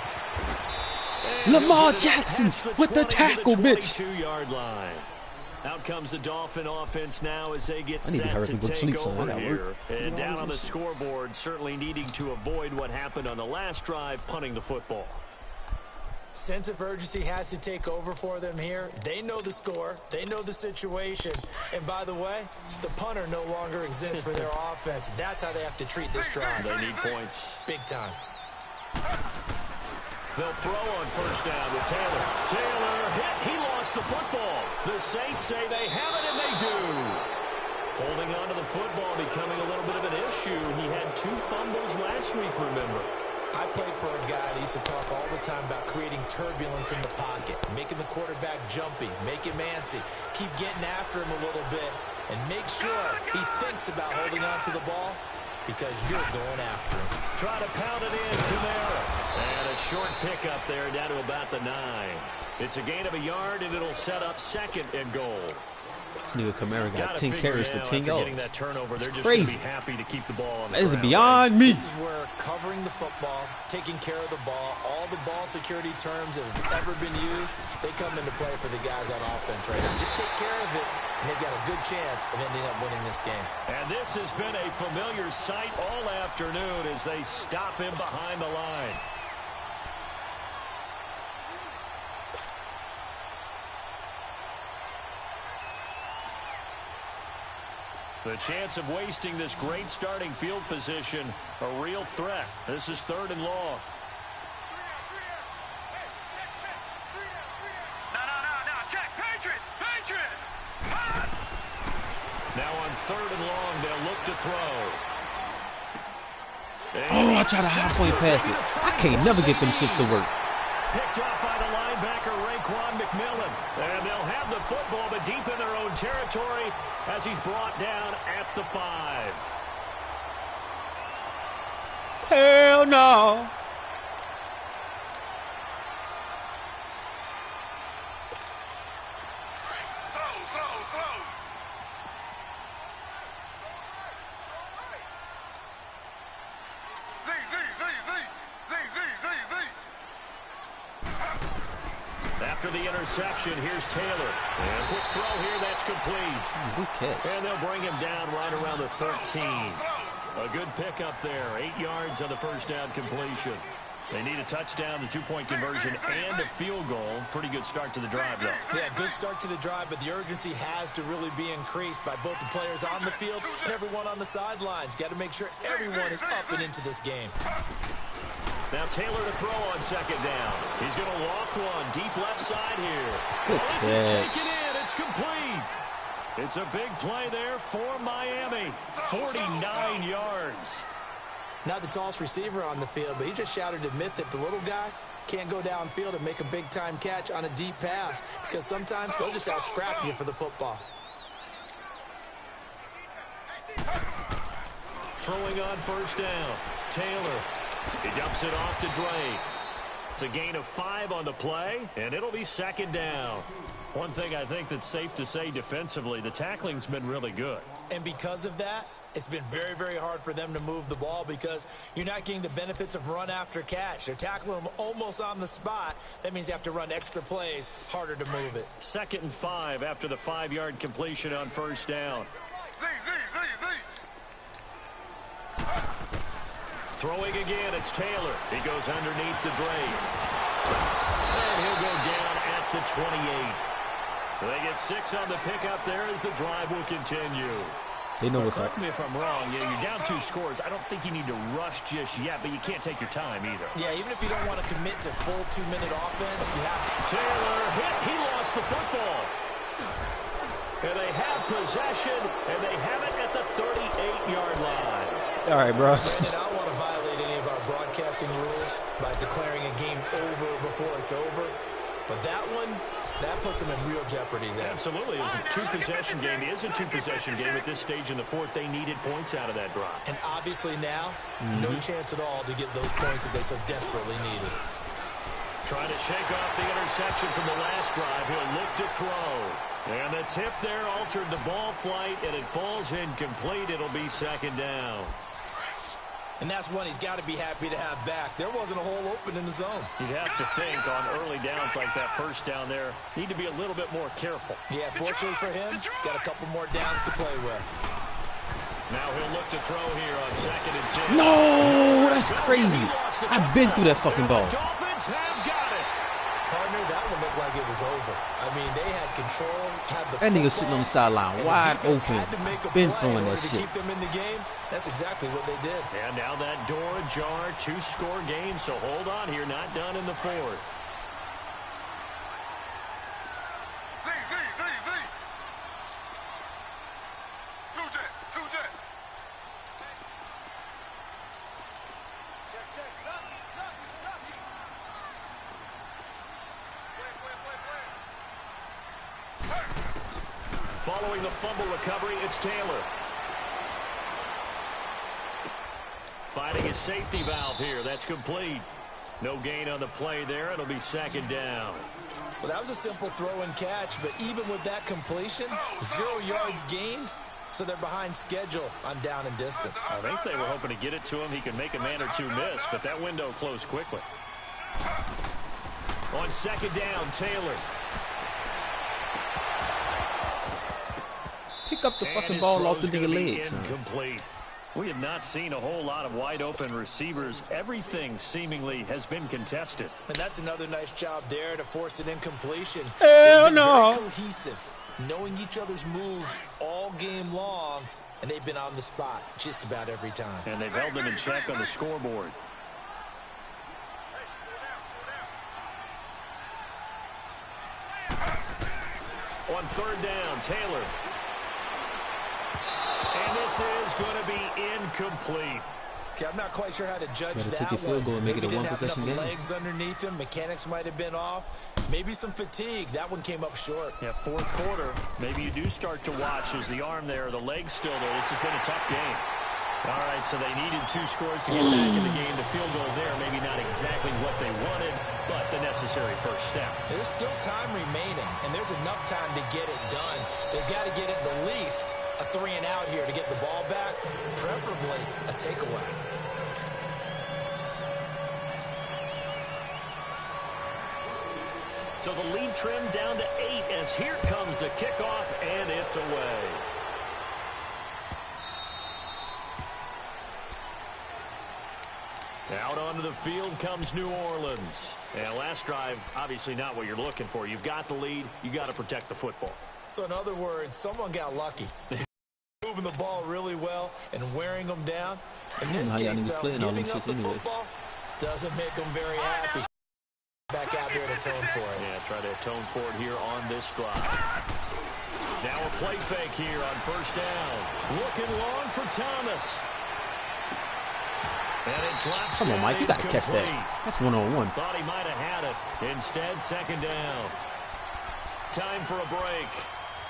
[SPEAKER 1] Lamar Jackson with the tackle, bitch.
[SPEAKER 2] 22-yard line. Out comes the Dolphin offense now as they get set to take over here. And down on the scoreboard, certainly needing to avoid what happened on the last drive, punting the football.
[SPEAKER 3] Sense of urgency has to take over for them here. They know the score. They know the situation. And by the way, the punter no longer exists for their offense. That's how they have to treat this drive.
[SPEAKER 2] They need points.
[SPEAKER 3] Big time.
[SPEAKER 2] They'll throw on 1st down with Taylor. Taylor hit. He lost the football. The Saints say they have it, and they do. Holding on to the football becoming a little bit of an issue. He had 2 fumbles last week, remember.
[SPEAKER 3] I played for a guy that used to talk all the time about creating turbulence in the pocket, making the quarterback jumpy, make him antsy, keep getting after him a little bit, and make sure he thinks about holding on to the ball because you're going after him.
[SPEAKER 2] Try to pound it in, Kamara. And a short pickup there down to about the 9. It's a gain of a yard, and it'll set up 2nd and goal.
[SPEAKER 1] This nigga Kamara got 10 carries for 10 yards.
[SPEAKER 2] That turnover, they're just
[SPEAKER 1] crazy.
[SPEAKER 2] Be happy to keep the ball on the
[SPEAKER 1] that is
[SPEAKER 2] ground,
[SPEAKER 1] beyond me.
[SPEAKER 3] This is where covering the football, taking care of the ball, all the ball security terms that have ever been used, they come into play for the guys on offense right now. Just take care of it, and they've got a good chance of ending up winning this game.
[SPEAKER 2] And this has been a familiar sight all afternoon as they stop him behind the line. The chance of wasting this great starting field position, a real threat. This is 3rd and long.
[SPEAKER 5] No, check, Patriot.
[SPEAKER 2] Now on 3rd and long, they'll look to throw.
[SPEAKER 1] Oh, I tried to high point pass it. I can't never get them shits to work.
[SPEAKER 2] Picked up by the linebacker, Raekwon McMillan. And they'll have the football, but deep in their own territory as he's brought down at the 5.
[SPEAKER 1] Hell no.
[SPEAKER 5] Slow. Z.
[SPEAKER 2] After the interception, here's Taylor. And quick throw here, that's complete.
[SPEAKER 1] Good catch.
[SPEAKER 2] And they'll bring him down right around the 13. A good pickup there. 8 yards on the first down completion. They need a touchdown, the 2-point conversion, and a field goal. Pretty good start to the drive, though.
[SPEAKER 3] Yeah, good start to the drive, but the urgency has to really be increased by both the players on the field and everyone on the sidelines. Got to make sure everyone is up and into this game.
[SPEAKER 2] Now Taylor to throw on 2nd down. He's going to loft one deep left side here.
[SPEAKER 1] Good
[SPEAKER 2] This is
[SPEAKER 1] catch.
[SPEAKER 2] taken in. It's complete. It's a big play there for Miami. 49 yards.
[SPEAKER 3] Not the tallest receiver on the field, but he just shouted to admit that the little guy can't go downfield and make a big-time catch on a deep pass because sometimes they'll just out-scrap you for the football.
[SPEAKER 2] Throwing on 1st down. Taylor. He dumps it off to Drake. It's a gain of 5 on the play, and it'll be 2nd down. One thing I think that's safe to say defensively, the tackling's been really good.
[SPEAKER 3] And because of that, it's been very, very hard for them to move the ball because you're not getting the benefits of run after catch. They're tackling them almost on the spot. That means you have to run extra plays, harder to move it.
[SPEAKER 2] 2nd and 5 after the 5-yard completion on 1st down.
[SPEAKER 5] Z.
[SPEAKER 2] Throwing again, it's Taylor. He goes underneath to Drake. And he'll go down at the 28. They get 6 on the pickup there as the drive will continue.
[SPEAKER 1] They know what's up.
[SPEAKER 2] Correct me if I'm wrong. Yeah, you're down 2 scores. I don't think you need to rush just yet, but you can't take your time either.
[SPEAKER 3] Yeah, even if you don't want to commit to full 2-minute offense, you have to.
[SPEAKER 2] Taylor hit. He lost the football. And they have possession, and they have it at the 38-yard line.
[SPEAKER 1] All right, bro.
[SPEAKER 3] Brandon, I don't want to violate any of our broadcasting rules by declaring a game over before it's over. But that one, that puts them in real jeopardy there.
[SPEAKER 2] Absolutely. It was a 2-possession game. It is a 2-possession game at this stage in the 4th. They needed points out of that drive.
[SPEAKER 3] And obviously now, no chance at all to get those points that they so desperately needed.
[SPEAKER 2] Trying to shake off the interception from the last drive. He'll look to throw. And the tip there altered the ball flight, and it falls incomplete. It'll be 2nd down.
[SPEAKER 3] And that's one he's got to be happy to have back. There wasn't a hole open in the zone.
[SPEAKER 2] You'd have to think on early downs like that 1st down there, need to be a little bit more careful.
[SPEAKER 3] Yeah, fortunately for him, got a couple more downs to play with.
[SPEAKER 2] Now he'll look to throw here on 2nd and 10.
[SPEAKER 1] No, that's crazy. I've been through that fucking ball.
[SPEAKER 2] The Dolphins have got it.
[SPEAKER 3] Partner, that one looked like it was over. I mean, they had control, had the
[SPEAKER 1] That nigga
[SPEAKER 3] football,
[SPEAKER 1] sitting on the sideline,
[SPEAKER 3] and the
[SPEAKER 1] wide
[SPEAKER 3] defense
[SPEAKER 1] open.
[SPEAKER 3] had to make a
[SPEAKER 1] Been
[SPEAKER 3] play
[SPEAKER 1] throwing
[SPEAKER 3] in
[SPEAKER 1] that
[SPEAKER 3] order to
[SPEAKER 1] shit.
[SPEAKER 3] keep them in the game. That's exactly what they did.
[SPEAKER 2] And now that door ajar, 2-score game, so hold on here, not done in the 4th.
[SPEAKER 5] Z. Two jet. Check. Lucky.
[SPEAKER 2] Following the fumble recovery, it's Taylor. Finding his safety valve here. That's complete. No gain on the play there. It'll be second down.
[SPEAKER 3] Well, that was a simple throw and catch, but even with that completion, 0 yards gained, so they're behind schedule on down and distance.
[SPEAKER 2] I think they were hoping to get it to him. He could make a man or two miss, but that window closed quickly. On second down, Taylor.
[SPEAKER 1] Pick up the fucking ball off the nigga legs.
[SPEAKER 2] Incomplete. We have not seen a whole lot of wide open receivers. Everything seemingly has been contested.
[SPEAKER 3] And that's another nice job there to force an incompletion.
[SPEAKER 1] Hell no.
[SPEAKER 3] Very cohesive, knowing each other's moves all game long, and they've been on the spot just about every time.
[SPEAKER 2] And they've held them in check on the scoreboard. On third down, Taylor. And this is going to be incomplete.
[SPEAKER 3] Okay, I'm not quite sure how to judge
[SPEAKER 1] Gotta
[SPEAKER 3] that
[SPEAKER 1] take your field goal and make it a
[SPEAKER 3] Maybe didn't have
[SPEAKER 1] one-possession
[SPEAKER 3] enough
[SPEAKER 1] game.
[SPEAKER 3] legs underneath him. Mechanics might have been off. Maybe some fatigue. That one came up short.
[SPEAKER 2] Yeah, fourth quarter. Maybe you do start to watch as the arm there, the leg's still there. This has been a tough game. All right, so they needed 2 scores to get back in the game. The field goal there, maybe not exactly what they wanted, but the necessary first step.
[SPEAKER 3] There's still time remaining, and there's enough time to get it done. They've got to get at the least a 3 and out here to get the ball back, preferably a takeaway.
[SPEAKER 2] So the lead trimmed down to 8 as here comes the kickoff, and it's away. Out onto the field comes New Orleans. And last drive, obviously not what you're looking for. You've got the lead. You got to protect the football.
[SPEAKER 3] So in other words, someone got lucky. Moving the ball really well and wearing them down. In this case, though, giving up the football doesn't make them very happy. Back out there to atone for it.
[SPEAKER 2] Yeah, try to atone for it here on this drive. Now a play fake here on first down. Looking long for Thomas. And it drops.
[SPEAKER 1] Come on, Mike, you got to catch that. That's one-on-one.
[SPEAKER 2] Thought he might have had it. Instead, second down. Time for a break.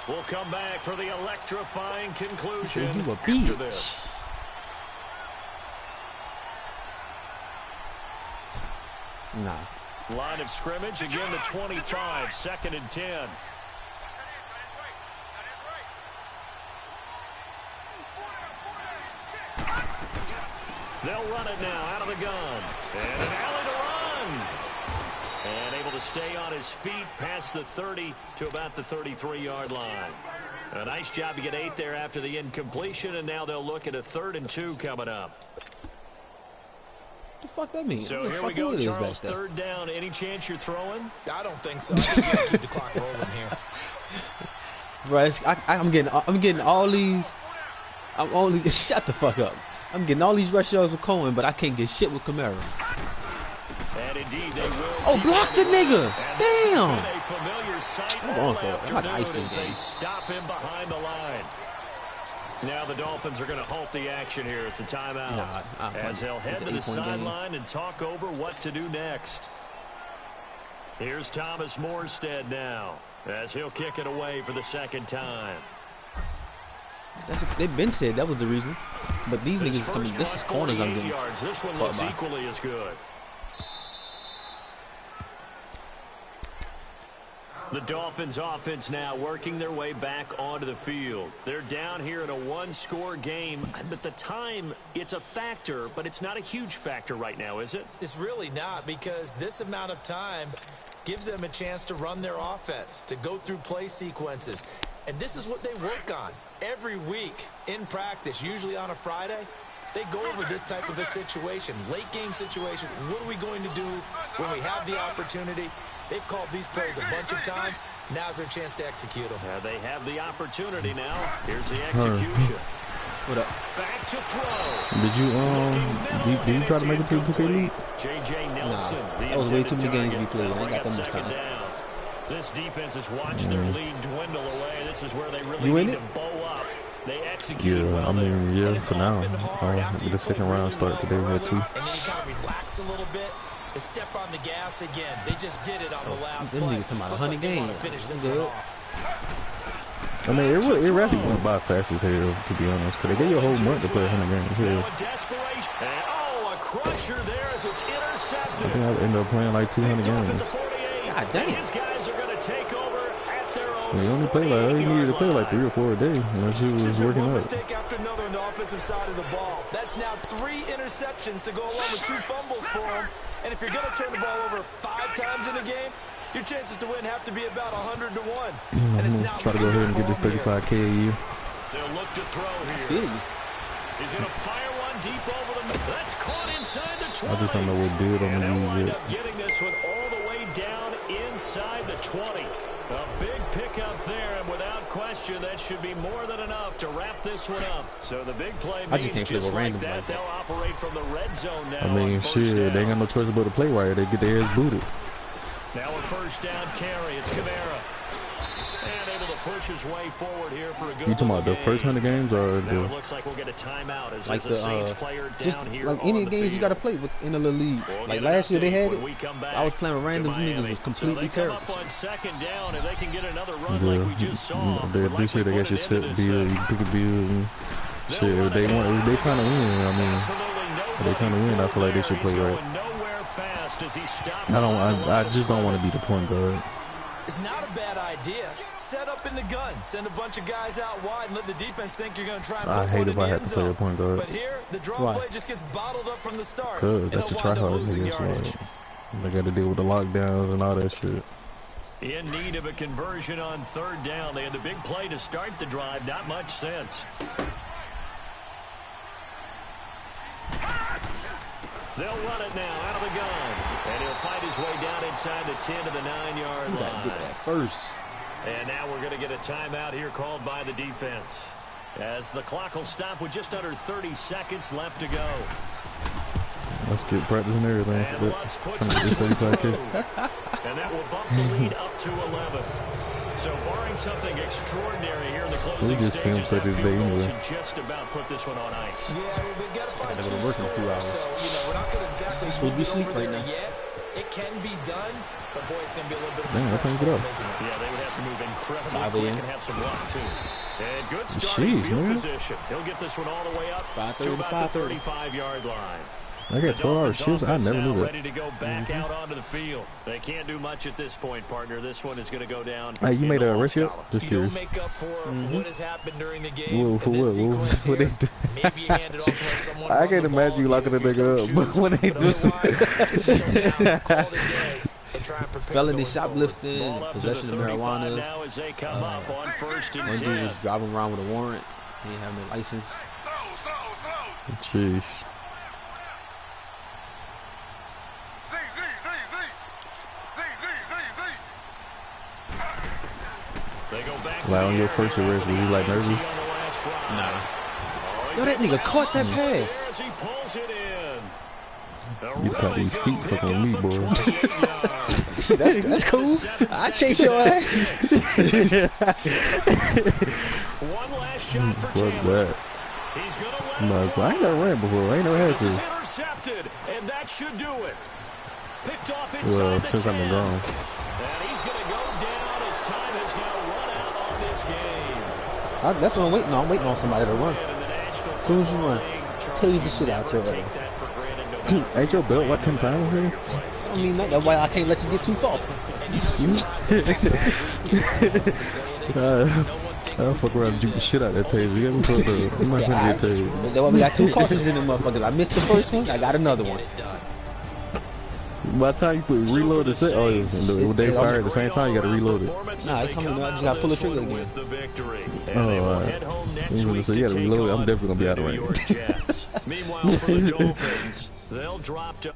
[SPEAKER 2] We'll come back for the electrifying conclusion after this.
[SPEAKER 1] Nah.
[SPEAKER 2] Line of scrimmage, again the 25, second and 10. They'll run it now out of the gun. And an alley to run. And able to stay on his feet past the 30 to about the 33-yard line. A nice job to get 8 there after the incompletion, and now they'll look at a 3rd and 2 coming up.
[SPEAKER 1] What the fuck that mean?
[SPEAKER 2] So here we go, Charles, third down. Any chance you're throwing?
[SPEAKER 3] I don't think so. I think you got to keep the clock rolling here.
[SPEAKER 1] Bryce, I'm getting all these. I'm only shut the fuck up. I'm getting all these rush yards with Cohen, but I can't get shit with Kamara.
[SPEAKER 2] And indeed they will.
[SPEAKER 1] Oh, block the nigga! Damn!
[SPEAKER 2] A familiar sight
[SPEAKER 1] I'm going for it. I'm about to ice this game.
[SPEAKER 2] They stop him behind the line. Now the Dolphins are going to halt the action here. It's a timeout.
[SPEAKER 1] Nah,
[SPEAKER 2] as they'll head to the sideline and talk over what to do next. Here's Thomas Morstead now, as he'll kick it away for the second time.
[SPEAKER 1] They've been said that was the reason. But these niggas coming. This is corners I'm getting.
[SPEAKER 2] This one looks equally as good. The Dolphins offense now working their way back onto the field. They're down here in a 1-score game, but the time, it's a factor, but it's not a huge factor right now, is it?
[SPEAKER 3] It's really not, because this amount of time gives them a chance to run their offense, to go through play sequences. And this is what they work on every week in practice, usually on a Friday. They go over this type of a situation, late game situation. What are we going to do when we have the opportunity? They've called these plays a bunch of times. Now's their chance to execute them.
[SPEAKER 2] They have the opportunity now. Here's the execution.
[SPEAKER 1] What up?
[SPEAKER 2] Back to throw.
[SPEAKER 6] Did you try to make it to the 2K league?
[SPEAKER 2] J.J. Nelson.
[SPEAKER 1] Nah, that was way too many games we played. I ain't got that much time.
[SPEAKER 2] This defense has watched their lead dwindle away. This is where they really need to bow up. They executed well.
[SPEAKER 6] I mean, yeah, for now. The second round start today, we had 2.
[SPEAKER 3] And then you kind of relax a little bit. To step on the gas again. They just did it on the last play.
[SPEAKER 1] Niggas talking about 100 games.
[SPEAKER 3] Finish this one off.
[SPEAKER 6] I mean, it really went by fast as hell, to be honest. Because they gave you a whole month to play 100 games.
[SPEAKER 2] Desperation. Oh, a crusher there as it's intercepted.
[SPEAKER 6] I think I'd end up playing like 200
[SPEAKER 2] Picked off at
[SPEAKER 6] games.
[SPEAKER 2] the 48.
[SPEAKER 1] God damn.
[SPEAKER 2] These guys are going to take over at their own
[SPEAKER 6] You only play like, all you needed to play like 3 or 4 a day. Unless you was working
[SPEAKER 3] one
[SPEAKER 6] out.
[SPEAKER 3] mistake after another on the offensive side of the ball. That's now 3 interceptions to go along with 2 fumbles for him. And if you're going to turn the ball over 5 times in a game, your chances to win have to be about 100 to 1. And it's not
[SPEAKER 6] Try to go ahead and get this 35K a year.
[SPEAKER 2] They'll look to throw here. He's going to fire one deep over the middle. That's caught inside the 20.
[SPEAKER 6] I just don't know what build I'm
[SPEAKER 2] And they'll
[SPEAKER 6] going
[SPEAKER 2] wind
[SPEAKER 6] to use
[SPEAKER 2] up getting this one all the way down inside the 20. A big pickup there, and without question, that should be more than enough to wrap this one up. So the big play
[SPEAKER 1] I just
[SPEAKER 2] means
[SPEAKER 1] can't play
[SPEAKER 2] just
[SPEAKER 1] with
[SPEAKER 2] like
[SPEAKER 1] random
[SPEAKER 2] that,
[SPEAKER 1] like that.
[SPEAKER 2] they'll operate from the red zone now.
[SPEAKER 6] I mean,
[SPEAKER 2] on
[SPEAKER 6] shit,
[SPEAKER 2] first
[SPEAKER 6] they
[SPEAKER 2] down.
[SPEAKER 6] ain't got no choice but to play right. They get their ass booted.
[SPEAKER 2] Now a first down carry. It's Kamara. And able to push his way forward here for a good
[SPEAKER 6] You talking about the first 100 games or
[SPEAKER 2] Now it
[SPEAKER 6] the...
[SPEAKER 2] looks like we'll get a timeout as
[SPEAKER 1] Like
[SPEAKER 2] there's a Saints
[SPEAKER 1] the
[SPEAKER 2] player
[SPEAKER 1] just
[SPEAKER 2] down here
[SPEAKER 1] like
[SPEAKER 2] on
[SPEAKER 1] any
[SPEAKER 2] the
[SPEAKER 1] games you
[SPEAKER 2] field.
[SPEAKER 1] got to play with in the little league.
[SPEAKER 2] We'll
[SPEAKER 1] Like
[SPEAKER 2] get
[SPEAKER 1] last
[SPEAKER 2] an
[SPEAKER 1] year they
[SPEAKER 2] update
[SPEAKER 1] had
[SPEAKER 2] when
[SPEAKER 1] it.
[SPEAKER 2] we come back
[SPEAKER 1] I was playing with
[SPEAKER 2] to
[SPEAKER 1] random niggas
[SPEAKER 2] Miami.
[SPEAKER 1] was
[SPEAKER 2] So
[SPEAKER 1] completely
[SPEAKER 2] they come
[SPEAKER 1] terrible.
[SPEAKER 2] up on second down. If they can get another run like we just saw,
[SPEAKER 6] They,
[SPEAKER 2] would
[SPEAKER 6] this year they
[SPEAKER 2] likely
[SPEAKER 6] got your
[SPEAKER 2] put
[SPEAKER 6] set
[SPEAKER 2] it into
[SPEAKER 6] build.
[SPEAKER 2] this,
[SPEAKER 6] You can pick a build and shit. If they want, if they trying to win, I mean, if they trying to win, I feel like they should play right. I just don't want to be the point guard.
[SPEAKER 3] It's not a bad idea. Set up in the gun. Send a bunch of guys out wide and let the defense think you're going to try and
[SPEAKER 6] I
[SPEAKER 3] put
[SPEAKER 6] hate
[SPEAKER 3] one
[SPEAKER 6] if
[SPEAKER 3] in
[SPEAKER 6] I
[SPEAKER 3] the
[SPEAKER 6] had
[SPEAKER 3] end
[SPEAKER 6] to play a
[SPEAKER 3] zone.
[SPEAKER 6] point guard.
[SPEAKER 3] But here, the draw
[SPEAKER 1] Why?
[SPEAKER 3] play just gets bottled up from the start.
[SPEAKER 6] Cause
[SPEAKER 3] and
[SPEAKER 6] that's the
[SPEAKER 3] they'll
[SPEAKER 6] try
[SPEAKER 3] wind up
[SPEAKER 6] hard
[SPEAKER 3] losing
[SPEAKER 6] niggas.
[SPEAKER 3] yardage.
[SPEAKER 6] Like, they got to deal with the lockdowns and all that shit.
[SPEAKER 2] In need of a conversion on third down. They had the big play to start the drive. Not much sense. They'll run it now out of the gun. And he'll fight his way down inside the 10 to the 9-yard
[SPEAKER 1] You gotta
[SPEAKER 2] line.
[SPEAKER 1] get that first.
[SPEAKER 2] And now we're going to get a timeout here called by the defense. As the clock will stop with just under 30 seconds left to go.
[SPEAKER 6] Let's get practice and everything.
[SPEAKER 2] And Lutz puts this one through. And that will bump the lead up to 11. So barring something extraordinary here in the closing
[SPEAKER 6] just
[SPEAKER 2] stages,
[SPEAKER 6] filmed
[SPEAKER 2] that
[SPEAKER 6] this
[SPEAKER 2] field
[SPEAKER 6] day
[SPEAKER 2] goal
[SPEAKER 6] anyway.
[SPEAKER 2] should just about put this one on ice.
[SPEAKER 3] Yeah, we got to find
[SPEAKER 1] They've been
[SPEAKER 3] two
[SPEAKER 1] working for 2
[SPEAKER 3] scores,
[SPEAKER 1] hours.
[SPEAKER 3] so, we're not going to exactly
[SPEAKER 1] Supposed to be
[SPEAKER 3] move it
[SPEAKER 1] asleep
[SPEAKER 3] over
[SPEAKER 1] right
[SPEAKER 3] there
[SPEAKER 1] now.
[SPEAKER 3] yet. It can be done, but boy, it's going to be a little bit of a
[SPEAKER 6] Damn, I
[SPEAKER 3] stretch
[SPEAKER 6] can't
[SPEAKER 3] for
[SPEAKER 6] get
[SPEAKER 3] them,
[SPEAKER 6] up.
[SPEAKER 3] isn't it?
[SPEAKER 2] Yeah, they would have to move incredibly
[SPEAKER 1] 5
[SPEAKER 2] quick
[SPEAKER 1] a.m.
[SPEAKER 2] and have some luck, too. And good starting
[SPEAKER 6] Jeez,
[SPEAKER 2] field
[SPEAKER 6] man.
[SPEAKER 2] position. He'll get this one all the way up
[SPEAKER 1] 5:30
[SPEAKER 2] to about the
[SPEAKER 1] 5:30.
[SPEAKER 2] 35-yard line.
[SPEAKER 6] I got 12-hour shifts. I never knew that.
[SPEAKER 2] Ready to go back out onto the field. They can't do much at this point, partner. This one is going to go down.
[SPEAKER 6] Hey, you
[SPEAKER 2] in
[SPEAKER 6] made
[SPEAKER 2] the
[SPEAKER 6] a
[SPEAKER 2] loss
[SPEAKER 6] arrest yet?
[SPEAKER 2] column.
[SPEAKER 6] Just
[SPEAKER 3] You
[SPEAKER 6] curious.
[SPEAKER 3] don't make up for what has happened during the game.
[SPEAKER 6] For
[SPEAKER 3] in this
[SPEAKER 6] what? What
[SPEAKER 3] sequence
[SPEAKER 6] what they
[SPEAKER 3] here.
[SPEAKER 6] do?
[SPEAKER 3] Maybe you hand it off to let someone
[SPEAKER 6] I
[SPEAKER 3] run
[SPEAKER 6] can't
[SPEAKER 3] the
[SPEAKER 6] imagine
[SPEAKER 3] ball,
[SPEAKER 6] you locking a
[SPEAKER 3] give you
[SPEAKER 6] nigga
[SPEAKER 3] some
[SPEAKER 6] up,
[SPEAKER 3] shoes,
[SPEAKER 6] but when they
[SPEAKER 3] but
[SPEAKER 6] do-
[SPEAKER 3] otherwise, just kneel down, call it a day, and try and prepare
[SPEAKER 1] Felony
[SPEAKER 3] going forward.
[SPEAKER 1] shoplifting,
[SPEAKER 2] Ball up to the
[SPEAKER 1] possession of
[SPEAKER 2] 35
[SPEAKER 1] marijuana.
[SPEAKER 2] now as they come up on first and
[SPEAKER 1] One
[SPEAKER 2] 10.
[SPEAKER 1] dude was driving around with a warrant. He didn't have no license.
[SPEAKER 5] Slow.
[SPEAKER 6] Jeez.
[SPEAKER 2] They go back
[SPEAKER 6] Like
[SPEAKER 2] to
[SPEAKER 6] on
[SPEAKER 2] the
[SPEAKER 6] your
[SPEAKER 2] air
[SPEAKER 6] first
[SPEAKER 2] here
[SPEAKER 6] arrest,
[SPEAKER 2] after
[SPEAKER 6] was you
[SPEAKER 2] the
[SPEAKER 6] like nervous?
[SPEAKER 2] INT on the last drive.
[SPEAKER 1] Nah.
[SPEAKER 2] Oh,
[SPEAKER 1] Yo, that
[SPEAKER 2] he's
[SPEAKER 1] nigga
[SPEAKER 2] at
[SPEAKER 1] caught that
[SPEAKER 2] the
[SPEAKER 1] pass.
[SPEAKER 2] there as he pulls it in. A
[SPEAKER 6] You caught
[SPEAKER 2] really
[SPEAKER 6] these
[SPEAKER 2] good
[SPEAKER 6] feet fucking with me,
[SPEAKER 2] pickup of
[SPEAKER 6] boy.
[SPEAKER 2] 28 yards.
[SPEAKER 1] That's cool. I chase your ass.
[SPEAKER 2] One last shot for
[SPEAKER 6] Fuck
[SPEAKER 2] Taylor.
[SPEAKER 6] that.
[SPEAKER 2] He's going to let
[SPEAKER 6] I'm
[SPEAKER 2] it
[SPEAKER 6] like,
[SPEAKER 2] fly.
[SPEAKER 6] I ain't never ran before. I ain't never had
[SPEAKER 2] This is
[SPEAKER 6] to.
[SPEAKER 2] intercepted, and that should do it. Picked off inside
[SPEAKER 6] Well,
[SPEAKER 2] the
[SPEAKER 6] since
[SPEAKER 2] 10.
[SPEAKER 6] I've been gone.
[SPEAKER 2] And he's going to go down as time has now run out on this game.
[SPEAKER 1] That's what I'm waiting on. I'm waiting on somebody to run.
[SPEAKER 2] And in the National
[SPEAKER 1] As soon as you
[SPEAKER 2] Football
[SPEAKER 1] run,
[SPEAKER 2] League,
[SPEAKER 1] tase the shit out
[SPEAKER 2] never
[SPEAKER 1] your
[SPEAKER 2] take
[SPEAKER 1] ass.
[SPEAKER 2] that for granted, no matter
[SPEAKER 6] Ain't your belt, what, 10 pounds, nigga?
[SPEAKER 1] I mean, that's why I can't let you get too far.
[SPEAKER 6] I'll fuck around and juke the shit out that taser. You got me fucked up. I'm not gonna get tased.
[SPEAKER 1] That's why we got 2 cartridges in them motherfuckers. I missed the first one. I got another one.
[SPEAKER 6] By the time you put reload the set, oh, yeah, when they fire at the same time, you gotta reload it.
[SPEAKER 1] Nah, it come in, I just gotta pull the trigger again.
[SPEAKER 6] Oh, alright. So you gotta reload it. I'm definitely gonna be out of range.
[SPEAKER 2] Meanwhile, for the Dolphins, they'll drop to